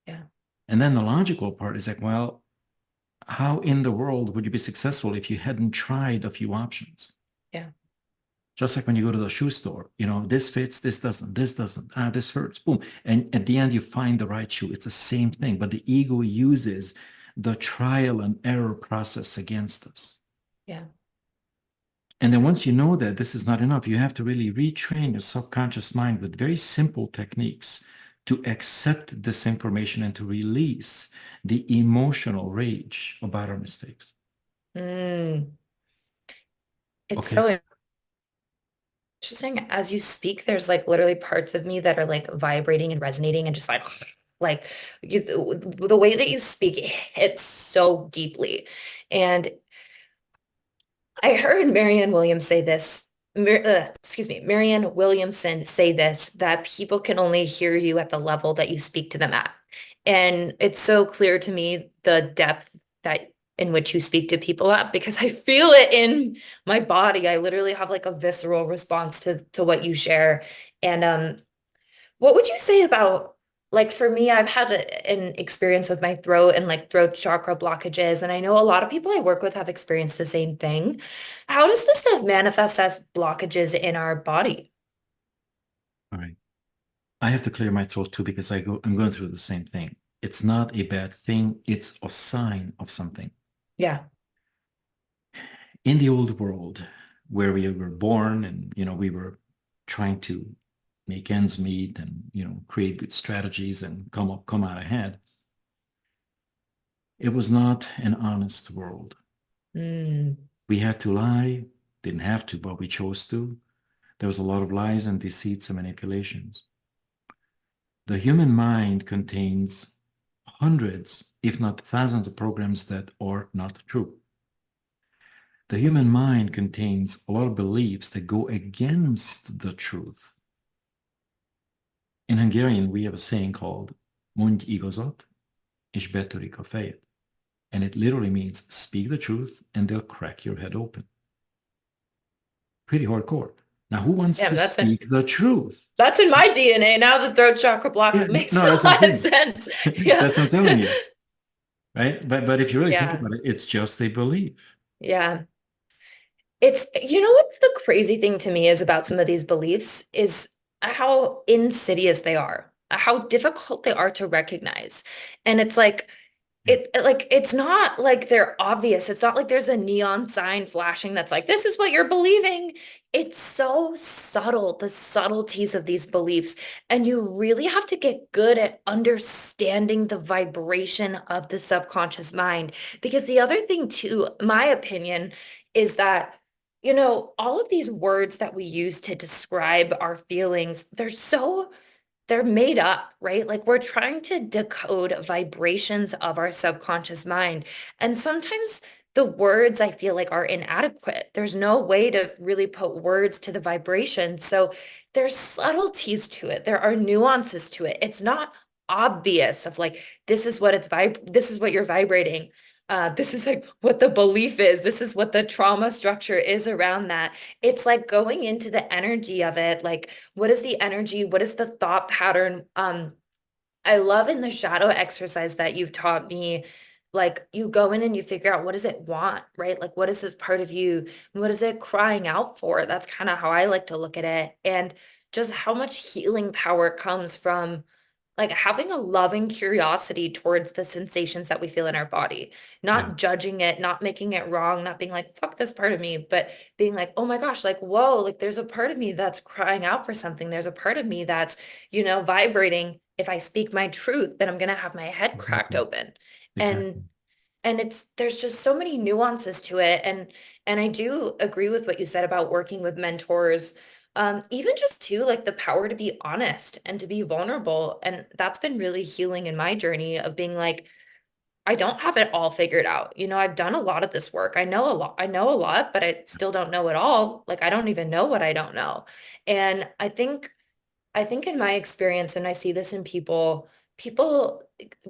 Yeah. And then the logical part is like, well, how in the world would you be successful if you hadn't tried a few options? Yeah. Just like when you go to the shoe store, this fits, this doesn't, this hurts, boom. And at the end, you find the right shoe. It's the same thing, but the ego uses the trial and error process against us. Yeah. And then once you know that this is not enough, you have to really retrain your subconscious mind with very simple techniques to accept this information and to release the emotional rage about our mistakes. It's Okay. so interesting. As you speak, there's like literally parts of me that are like vibrating and resonating and just like the way that you speak hits so deeply. And I heard Marianne Williams say this, Marianne Williamson say this, that people can only hear you at the level that you speak to them at. And it's so clear to me the depth that in which you speak to people at because I feel it in my body. I literally have like a visceral response to what you share. And what would you say about, like for me, I've had an experience with my throat and like throat chakra blockages, and I know a lot of people I work with have experienced the same thing. How does this stuff manifest as blockages in our body? All right. I have to clear my throat too because I'm going through the same thing. It's not a bad thing. It's a sign of something. Yeah. In the old world where we were born and, we were trying to make ends meet and, create good strategies and come out ahead, it was not an honest world. Mm. We had to lie, didn't have to, but we chose to. There was a lot of lies and deceits and manipulations. The human mind contains hundreds, if not thousands of programs that are not true. The human mind contains a lot of beliefs that go against the truth. In Hungarian, we have a saying called mondj igazat, és betörik a fejed. And it literally means speak the truth and they'll crack your head open. Pretty hardcore. Now, who wants Damn, to speak the truth? that's in my DNA. Now the throat chakra block makes no, a that's what lot I'm of saying. sense. Yeah. That's what I'm telling you. Right? But if you really think Yeah. about it, it's just a belief. Yeah. What's the crazy thing to me is about some of these beliefs is how insidious they are, how difficult they are to recognize. And it's like, Yeah. it's not like they're obvious. It's not like there's a neon sign flashing that's like, this is what you're believing. it's so subtle, the subtleties of these beliefs. And you really have to get good at understanding the vibration of the subconscious mind. Because the other thing, too, my opinion, is that, all of these words that we use to describe our feelings, they're made up, right? Like we're trying to decode vibrations of our subconscious mind. And sometimes the words I feel like are inadequate. There's no way to really put words to the vibration. So there's subtleties to it. There are nuances to it. It's not obvious of like, this is what you're vibrating. This is like what the belief is. This is what the trauma structure is around that. It's like going into the energy of it, like what is the energy? What is the thought pattern? I love in the shadow exercise that you've taught me, like you go in and you figure out what does it want, right? Like what is this part of you? What is it crying out for? That's kind of how I like to look at it. And just how much healing power comes from like having a loving curiosity towards the sensations that we feel in our body, Yeah. not judging it, not making it wrong, not being like, fuck this part of me, but being like, oh my gosh, like, whoa, like there's a part of me that's crying out for something. There's a part of me that's, vibrating. If I speak my truth, then I'm going to have my head cracked Exactly. open. And Exactly. there's just so many nuances to it. And I do agree with what you said about working with mentors. Even just too, like the power to be honest and to be vulnerable. And that's been really healing in my journey of being like, I don't have it all figured out. I've done a lot of this work. I know a lot, but I still don't know it all. Like I don't even know what I don't know. And I think in my experience, and I see this in people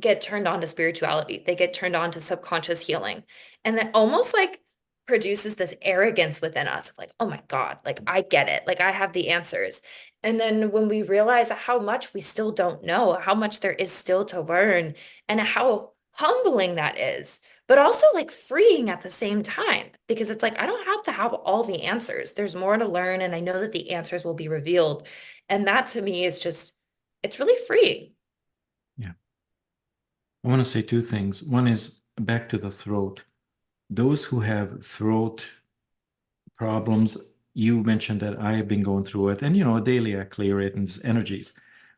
get turned on to spirituality. They get turned on to subconscious healing. And that almost like produces this arrogance within us, like, oh my God, like I get it. Like I have the answers. And then when we realize how much we still don't know, how much there is still to learn, and how humbling that is, but also like freeing at the same time, because it's like, I don't have to have all the answers. There's more to learn. And I know that the answers will be revealed. And that to me is just, it's really freeing. Yeah. I want to say two things. One is back to the throat. Those who have throat problems, you mentioned that I have been going through it, and daily I clear it and it's energies.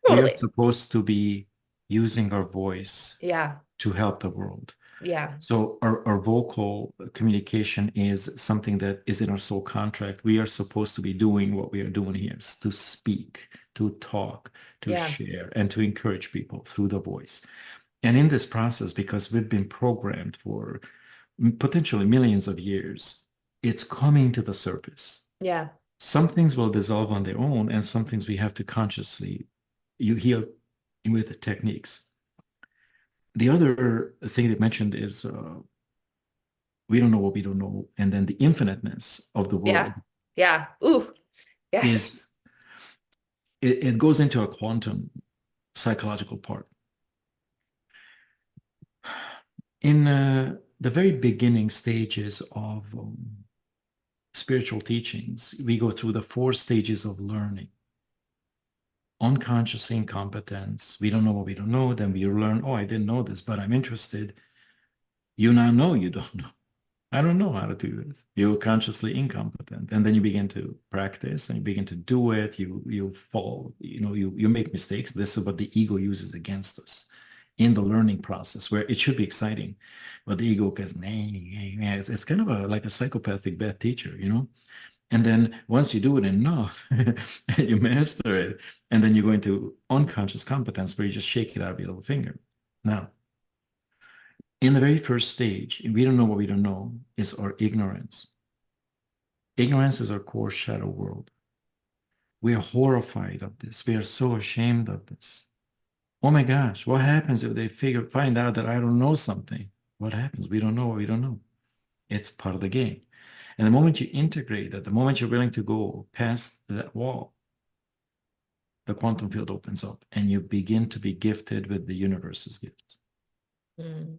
We are Totally. supposed to be using our voice Yeah. to help the world. Yeah. So our vocal communication is something that is in our soul contract. We are supposed to be doing what we are doing here, is to speak, to talk, to Yeah. share, and to encourage people through the voice. And in this process, because we've been programmed for potentially millions of years, it's coming to the surface. Yeah. Some things will dissolve on their own, and some things we have to consciously you heal with the techniques. The other thing they mentioned is we don't know what we don't know, and then the infiniteness of the Yeah. world Yeah. Ooh, yes. is it goes into a quantum psychological part. In the very beginning stages of spiritual teachings, we go through the four stages of learning. Unconscious incompetence. We don't know what we don't know. Then we learn, oh, I didn't know this, but I'm interested. You now know you don't know. I don't know how to do this. You're consciously incompetent. And then you begin to practice and you begin to do it. You fall, you make mistakes. This is what the ego uses against us in the learning process, where it should be exciting. But the ego goes, nah, nah, nah. It's kind of like a psychopathic bad teacher. And then once you do it enough, you master it, and then you go into unconscious competence where you just shake it out of your little finger. Now, in the very first stage, we don't know what we don't know, is our ignorance. Ignorance is our core shadow world. We are horrified of this. We are so ashamed of this. Oh my gosh, what happens if they find out that I don't know something? What happens? We don't know what we don't know. It's part of the game. And the moment you integrate that, the moment you're willing to go past that wall, the quantum field opens up and you begin to be gifted with the universe's gifts. Mm.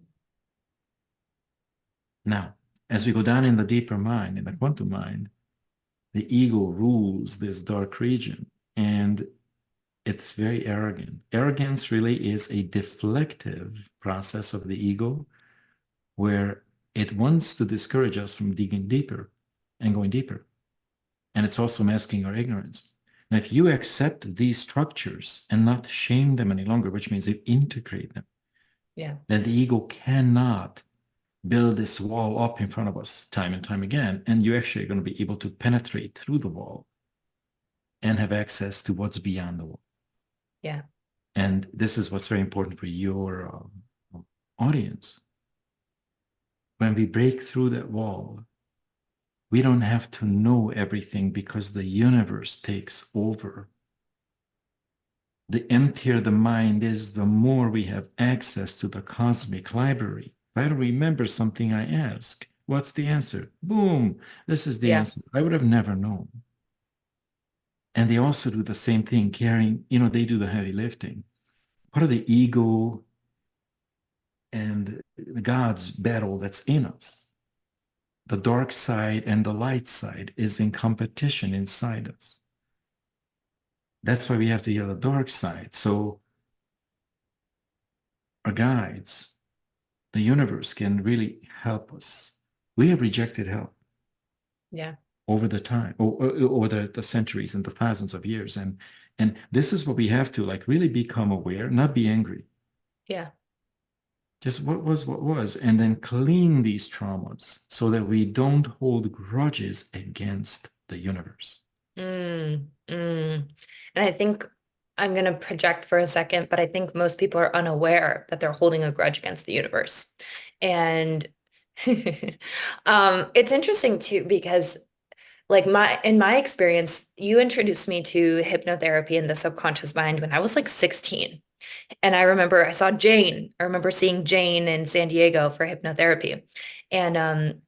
Now, as we go down in the deeper mind, in the quantum mind, the ego rules this dark region and it's very arrogant. Arrogance really is a deflective process of the ego where it wants to discourage us from digging deeper and going deeper. And it's also masking our ignorance. Now, if you accept these structures and not shame them any longer, which means you integrate them, Yeah. then the ego cannot build this wall up in front of us time and time again. And you're actually going to be able to penetrate through the wall and have access to what's beyond the wall. Yeah. And this is what's very important for your audience. When we break through that wall, we don't have to know everything because the universe takes over. The emptier the mind is, the more we have access to the cosmic library. If I don't remember something I ask, what's the answer? Boom, this is the Yeah. answer. I would have never known. And they also do the same thing, carrying, they do the heavy lifting. Part of the ego and God's battle that's in us. The dark side and the light side is in competition inside us. That's why we have to heal the dark side. So our guides, the universe, can really help us. We have rejected help Yeah. over the time, over the centuries and the thousands of years. And this is what we have to like really become aware, not be angry. Yeah. Just what was, and then clean these traumas so that we don't hold grudges against the universe. And I think I'm going to project for a second, but I think most people are unaware that they're holding a grudge against the universe. And it's interesting too, because like in my experience, you introduced me to hypnotherapy and the subconscious mind when I was like 16. And I remember I saw Jane. I remember seeing Jane in San Diego for hypnotherapy. And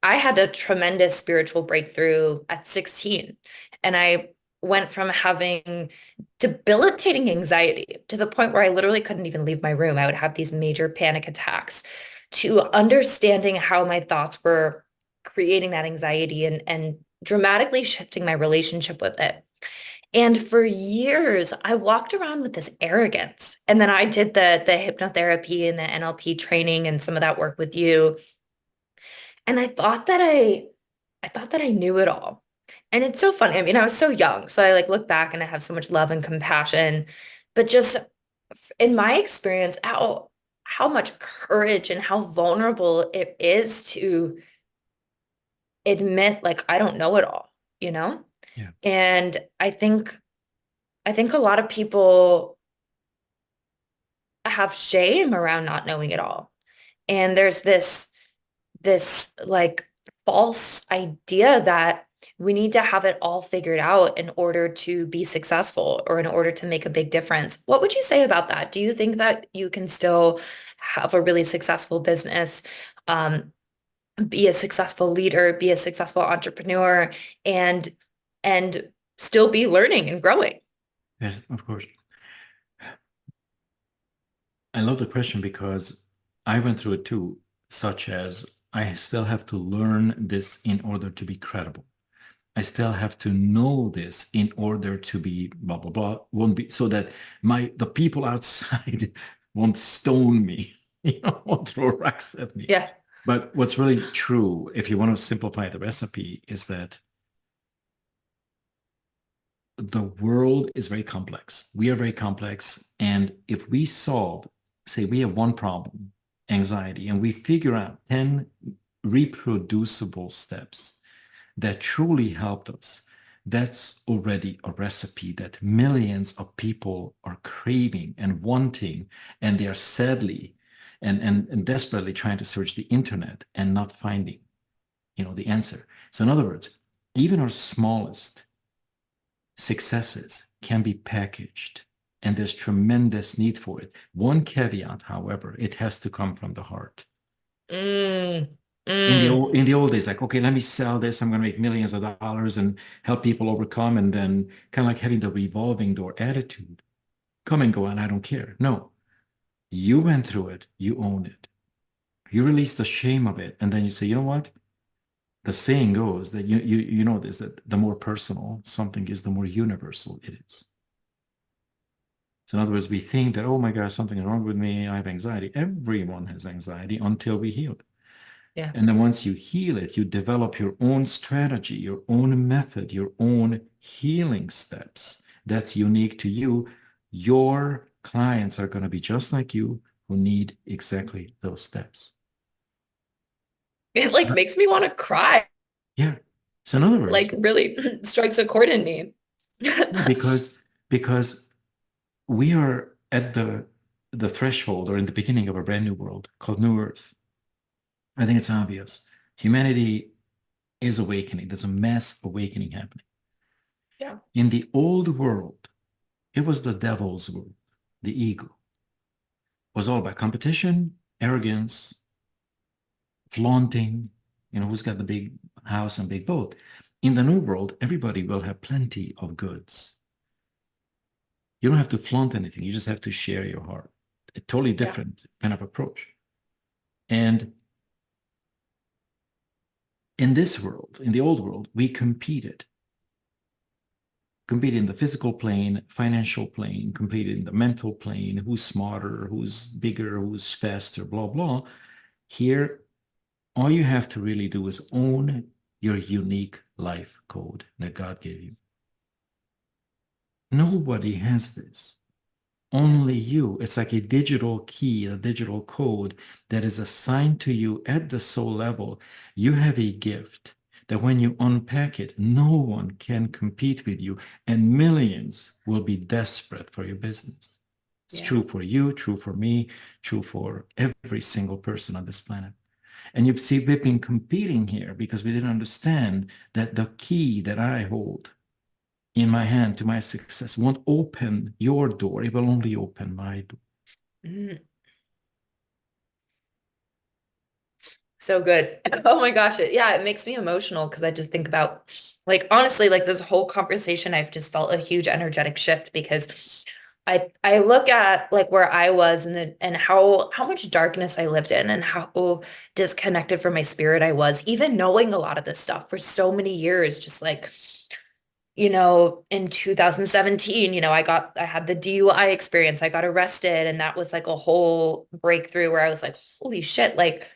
I had a tremendous spiritual breakthrough at 16. And I went from having debilitating anxiety to the point where I literally couldn't even leave my room. I would have these major panic attacks to understanding how my thoughts were creating that anxiety and dramatically shifting my relationship with it. And for years, I walked around with this arrogance. And then I did the hypnotherapy and the NLP training and some of that work with you. And I thought that I knew it all. And it's so funny. I mean, I was so young. So I like look back and I have so much love and compassion. But just in my experience, how much courage and how vulnerable it is to admit like I don't know it all, you know? Yeah. And I think a lot of people have shame around not knowing it all. And there's this like false idea that we need to have it all figured out in order to be successful or in order to make a big difference. What would you say about that? Do you think that you can still have a really successful business, be a successful leader, be a successful entrepreneur, and and still be learning and growing? Yes, of course. I love the question because I went through it too, such as I still have to learn this in order to be credible. I still have to know this in order to be blah blah blah. Won't be so that the people outside won't stone me, won't throw rocks at me. Yeah. But what's really true, if you want to simplify the recipe, is that the world is very complex. We are very complex. And if we solve, say, we have one problem, anxiety, and we figure out 10 reproducible steps that truly helped us, that's already a recipe that millions of people are craving and wanting, and they are sadly and desperately trying to search the internet and not finding, the answer. So in other words, even our smallest successes can be packaged, and there's tremendous need for it. One caveat, however, it has to come from the heart. Mm, In the mm. old in the old days, like, okay, let me sell this, I'm going to make millions of dollars and help people overcome, and then kind of like having the revolving door attitude, come and go, and I don't care. No, you went through it, you own it, you release the shame of it, and then you say, you know what? The saying goes that you know this, that the more personal something is, the more universal it is. So in other words, we think that, oh my gosh, something is wrong with me, I have anxiety. Everyone has anxiety until we heal it. Yeah. And then once you heal it, you develop your own strategy, your own method, your own healing steps that's unique to you. Your clients are going to be just like you who need exactly those steps. It like makes me want to cry. Yeah. So in other words, Like really strikes a chord in me. yeah, because we are at the threshold or in the beginning of a brand new world called New Earth. I think it's obvious. Humanity is awakening. There's a mass awakening happening. Yeah. In the old world, it was the devil's world, the ego. It was all about competition, arrogance, flaunting, who's got the big house and big boat. In the new world, everybody will have plenty of goods. You don't have to flaunt anything. You just have to share your heart. A totally Yeah. different kind of approach. And in this world, in the old world, we competed in the physical plane, financial plane, competed in the mental plane, who's smarter, who's bigger, who's faster, blah, blah. Here, all you have to really do is own your unique life code that God gave you. Nobody has this. Only you. It's like a digital key, a digital code that is assigned to you at the soul level. You have a gift that when you unpack it, no one can compete with you, and millions will be desperate for your business. It's Yeah. true for you, true for me, true for every single person on this planet. And you see, we've been competing here because we didn't understand that the key that I hold in my hand to my success won't open your door. It will only open my door. Mm, so good. Oh my gosh. Yeah, it makes me emotional because I just think about like honestly, like this whole conversation, I've just felt a huge energetic shift because I look at like where I was and how much darkness I lived in and how disconnected from my spirit I was, even knowing a lot of this stuff for so many years, just like in 2017, I had the DUI experience. I got arrested and that was like a whole breakthrough where I was like, holy shit, like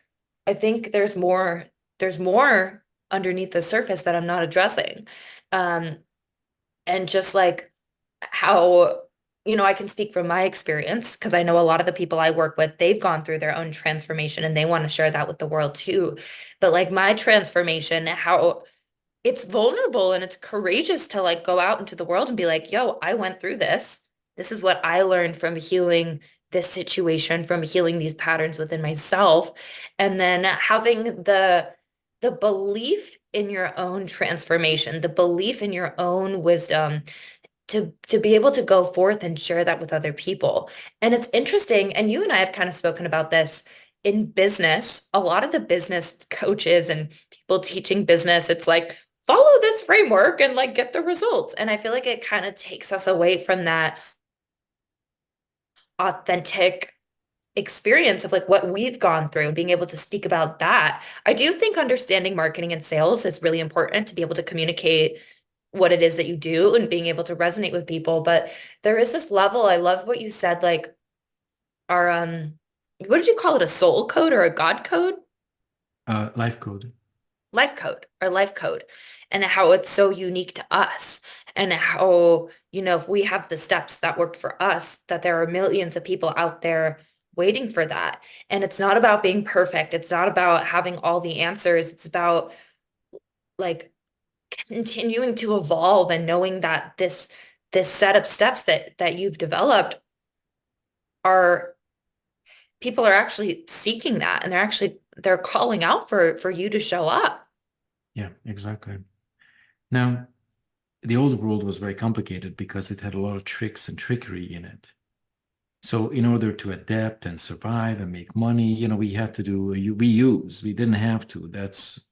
I think there's more underneath the surface that I'm not addressing. Um, and just like how, I can speak from my experience because I know a lot of the people I work with, they've gone through their own transformation and they want to share that with the world too. But like my transformation, how it's vulnerable and it's courageous to like go out into the world and be like, yo, I went through this. This is what I learned from healing this situation, from healing these patterns within myself. And then having the belief in your own transformation, the belief in your own wisdom to be able to go forth and share that with other people. And it's interesting, and you and I have kind of spoken about this in business. A lot of the business coaches and people teaching business, it's like, follow this framework and like get the results. And I feel like it kind of takes us away from that authentic experience of like what we've gone through and being able to speak about that. I do think understanding marketing and sales is really important to be able to communicate what it is that you do and being able to resonate with people. But there is this level, I love what you said, like our what did you call it? A soul code or a God code? Life code. Life code or life code and how it's so unique to us and how, we have the steps that worked for us, that there are millions of people out there waiting for that. And it's not about being perfect. It's not about having all the answers. It's about like continuing to evolve and knowing that this set of steps that you've developed are people are actually seeking that and they're calling out for you to show up. Yeah, exactly. Now, the old world was very complicated because it had a lot of tricks and trickery in it. So in order to adapt and survive and make money, we had to do reuse. We didn't have to. That's,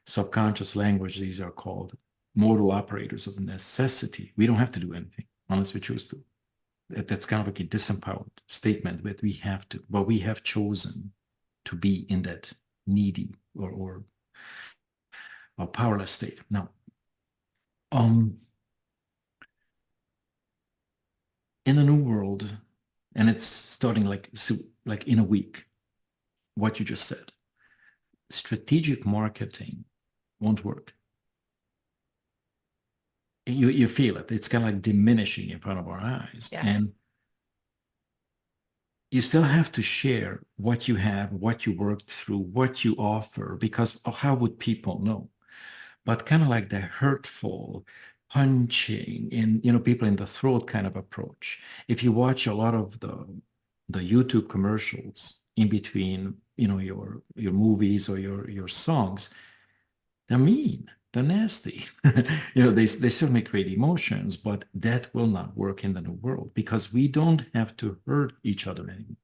subconscious language, these are called modal operators of necessity. We don't have to do anything unless we choose to. That's kind of like a disempowered statement, but we have to, but we have chosen to be in that needy or powerless state. Now, um, in the new world, and it's starting like in a week, what you just said. Strategic marketing won't work. You feel it. It's kind of like diminishing in front of our eyes. Yeah, And you still have to share what you have, what you worked through, what you offer, because how would people know? But kind of like the hurtful, punching in, people in the throat kind of approach. If you watch a lot of the YouTube commercials in between, your movies or your songs, they're mean, they're nasty. They certainly create emotions, but that will not work in the new world because we don't have to hurt each other anymore.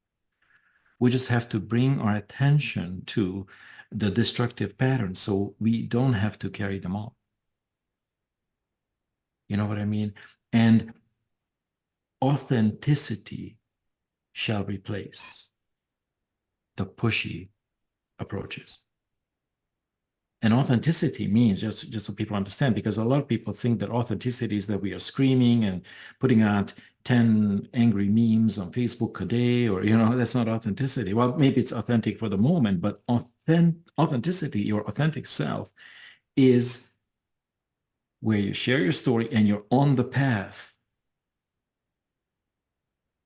We just have to bring our attention to the destructive patterns so we don't have to carry them on. You know what I mean? And authenticity shall replace the pushy approaches. And authenticity means, just so people understand, because a lot of people think that authenticity is that we are screaming and putting out 10 angry memes on Facebook a day, or, that's not authenticity. Well, maybe it's authentic for the moment, but authenticity, your authentic self, is where you share your story and you're on the path.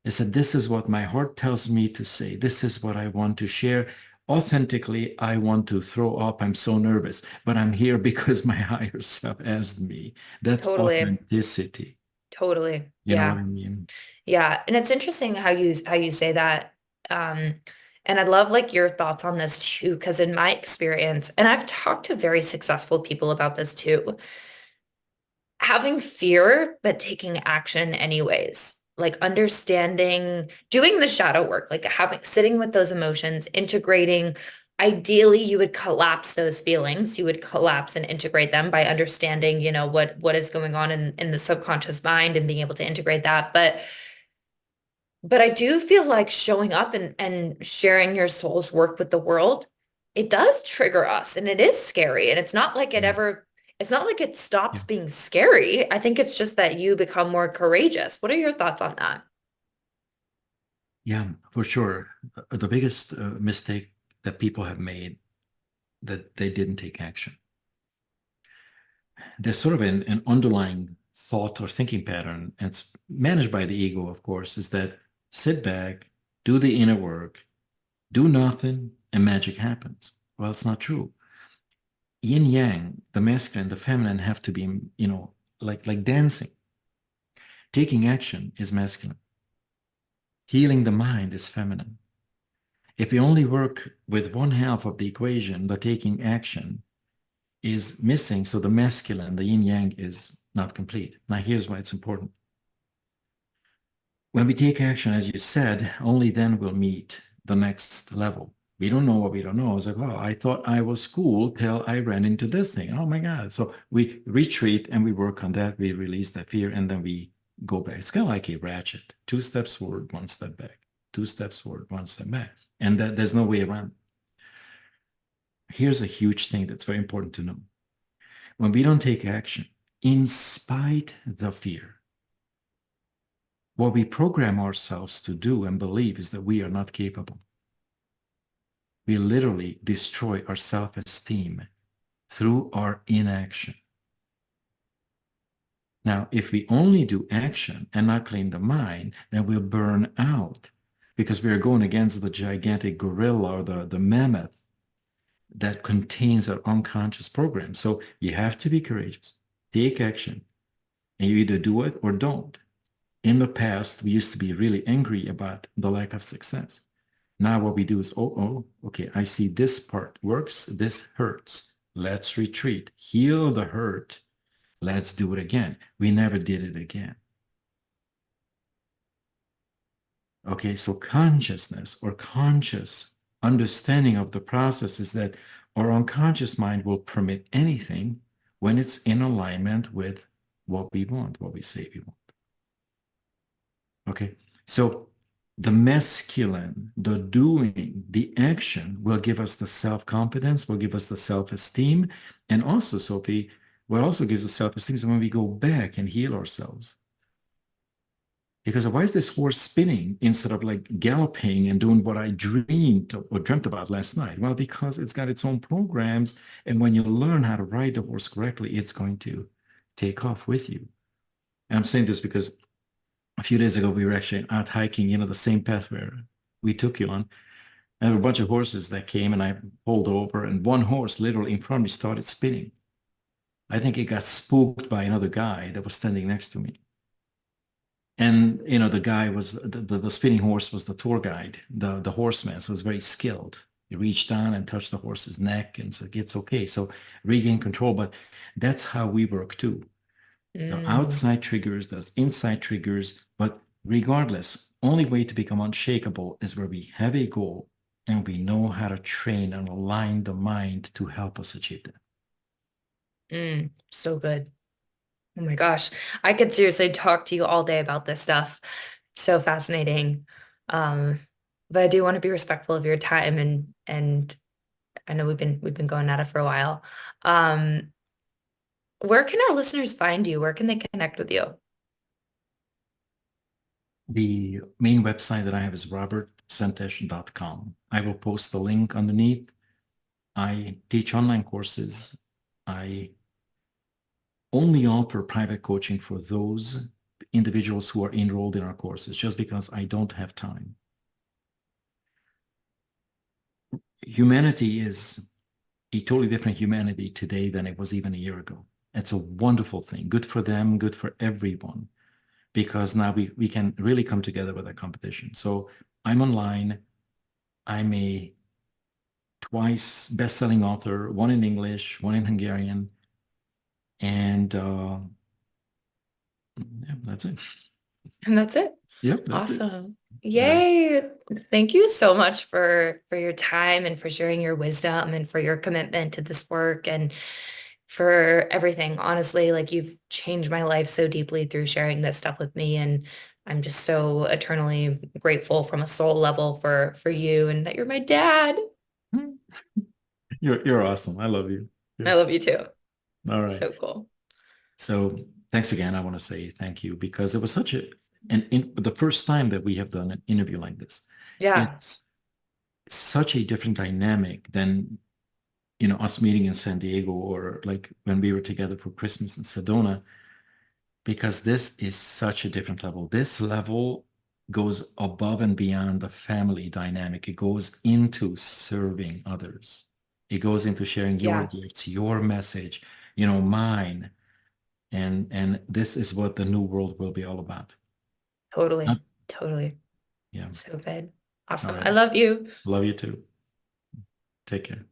I said, this is what my heart tells me to say. This is what I want to share. Authentically, I want to throw up. I'm so nervous, but I'm here because my higher self asked me. That's totally. authenticity. Totally. You know what Yeah. I mean? Yeah. And it's interesting how you say that. Um, and I love like your thoughts on this too, because in my experience, and I've talked to very successful people about this too, having fear, but taking action anyways. Like understanding, doing the shadow work, like sitting with those emotions, integrating. Ideally, you would collapse those feelings. You would collapse and integrate them by understanding, what is going on in the subconscious mind and being able to integrate that. But I do feel like showing up and sharing your soul's work with the world, it does trigger us and it is scary. And Yeah. it's not like it Yeah. stops being scary. I think it's just that you become more courageous. What are your thoughts on that? Yeah, for sure. The biggest mistake that people have made that they didn't take action. There's sort of an underlying thought or thinking pattern, and it's managed by the ego, of course, is that sit back, do the inner work, do nothing, and magic happens. Well, it's not true. Yin yang, the masculine, the feminine have to be, like dancing. Taking action is masculine. Healing the mind is feminine. If we only work with one half of the equation, the taking action is missing. So the masculine, the yin yang is not complete. Now, here's why it's important. When we take action, as you said, only then we'll meet the next level. We don't know what we don't know. It's like, wow, I thought I was cool till I ran into this thing. Oh my God. So we retreat and we work on that. We release that fear and then we go back. It's kind of like a ratchet. 2 steps forward, 1 step back. 2 steps forward, 1 step back. And that there's no way around. Here's a huge thing that's very important to know. When we don't take action, in spite the fear, what we program ourselves to do and believe is that we are not capable. We literally destroy our self-esteem through our inaction. Now, if we only do action and not clean the mind, then we'll burn out because we are going against the gigantic gorilla or the mammoth that contains our unconscious program. So you have to be courageous, take action, and you either do it or don't. In the past, we used to be really angry about the lack of success. Now what we do is, okay, I see this part works, this hurts. Let's retreat, heal the hurt. Let's do it again. We never did it again. Okay, so consciousness or conscious understanding of the process is that our unconscious mind will permit anything when it's in alignment with what we want, what we say we want. Okay, so the masculine, the doing, the action will give us the self-confidence, will give us the self-esteem, and also, Sophie, what also gives us self-esteem is when we go back and heal ourselves. Because why is this horse spinning instead of like galloping and doing what I dreamed or dreamt about last night? Well, because it's got its own programs. And when you learn how to ride the horse correctly, it's going to take off with you. And I'm saying this because a few days ago, we were actually out hiking, the same path where we took you on. And there were a bunch of horses that came and I pulled over, and one horse literally in front of me started spinning. I think it got spooked by another guy that was standing next to me. And the guy was the spinning horse was the tour guide, the horseman, so it was very skilled. He reached down and touched the horse's neck and said, "It's okay." So regain control. But that's how we work too. There are Mm, outside triggers, there's inside triggers, but regardless, only way to become unshakable is where we have a goal and we know how to train and align the mind to help us achieve that. so good. Oh my gosh. I could seriously talk to you all day about this stuff. So fascinating. Um, but I do want to be respectful of your time and I know we've been going at it for a while. Um, where can our listeners find you? Where can they connect with you? The main website that I have is robertszentes.com. I will post the link underneath. I teach online courses. I only offer private coaching for those individuals who are enrolled in our courses just because I don't have time. Humanity is a totally different humanity today than it was even a year ago. It's a wonderful thing. Good for them, good for everyone, because now we can really come together with a competition. So I'm online. I'm a twice best-selling author, one in English, one in Hungarian, and yeah, that's it. And that's it. Yep, that's it. Awesome. Uh, Yay. Thank you so much for your time and for sharing your wisdom and for your commitment to this work and for everything. Honestly, like you've changed my life so deeply through sharing this stuff with me. And I'm just so eternally grateful from a soul level for you and that you're my dad. you're awesome. I love you. I love Yes. you too. All right. So cool. So thanks again. I want to say thank you because it was such the first time that we have done an interview like this. Yeah, It's such a different dynamic than us meeting in San Diego or like when we were together for Christmas in Sedona, because this is such a different level. This level goes above and beyond the family dynamic. It goes into serving others. It goes into sharing your yeah, gifts, your message, mine. And this is what the new world will be all about. Uh, totally. Totally. yeah. So good. All Awesome. I right. love you. Love you too. Take care.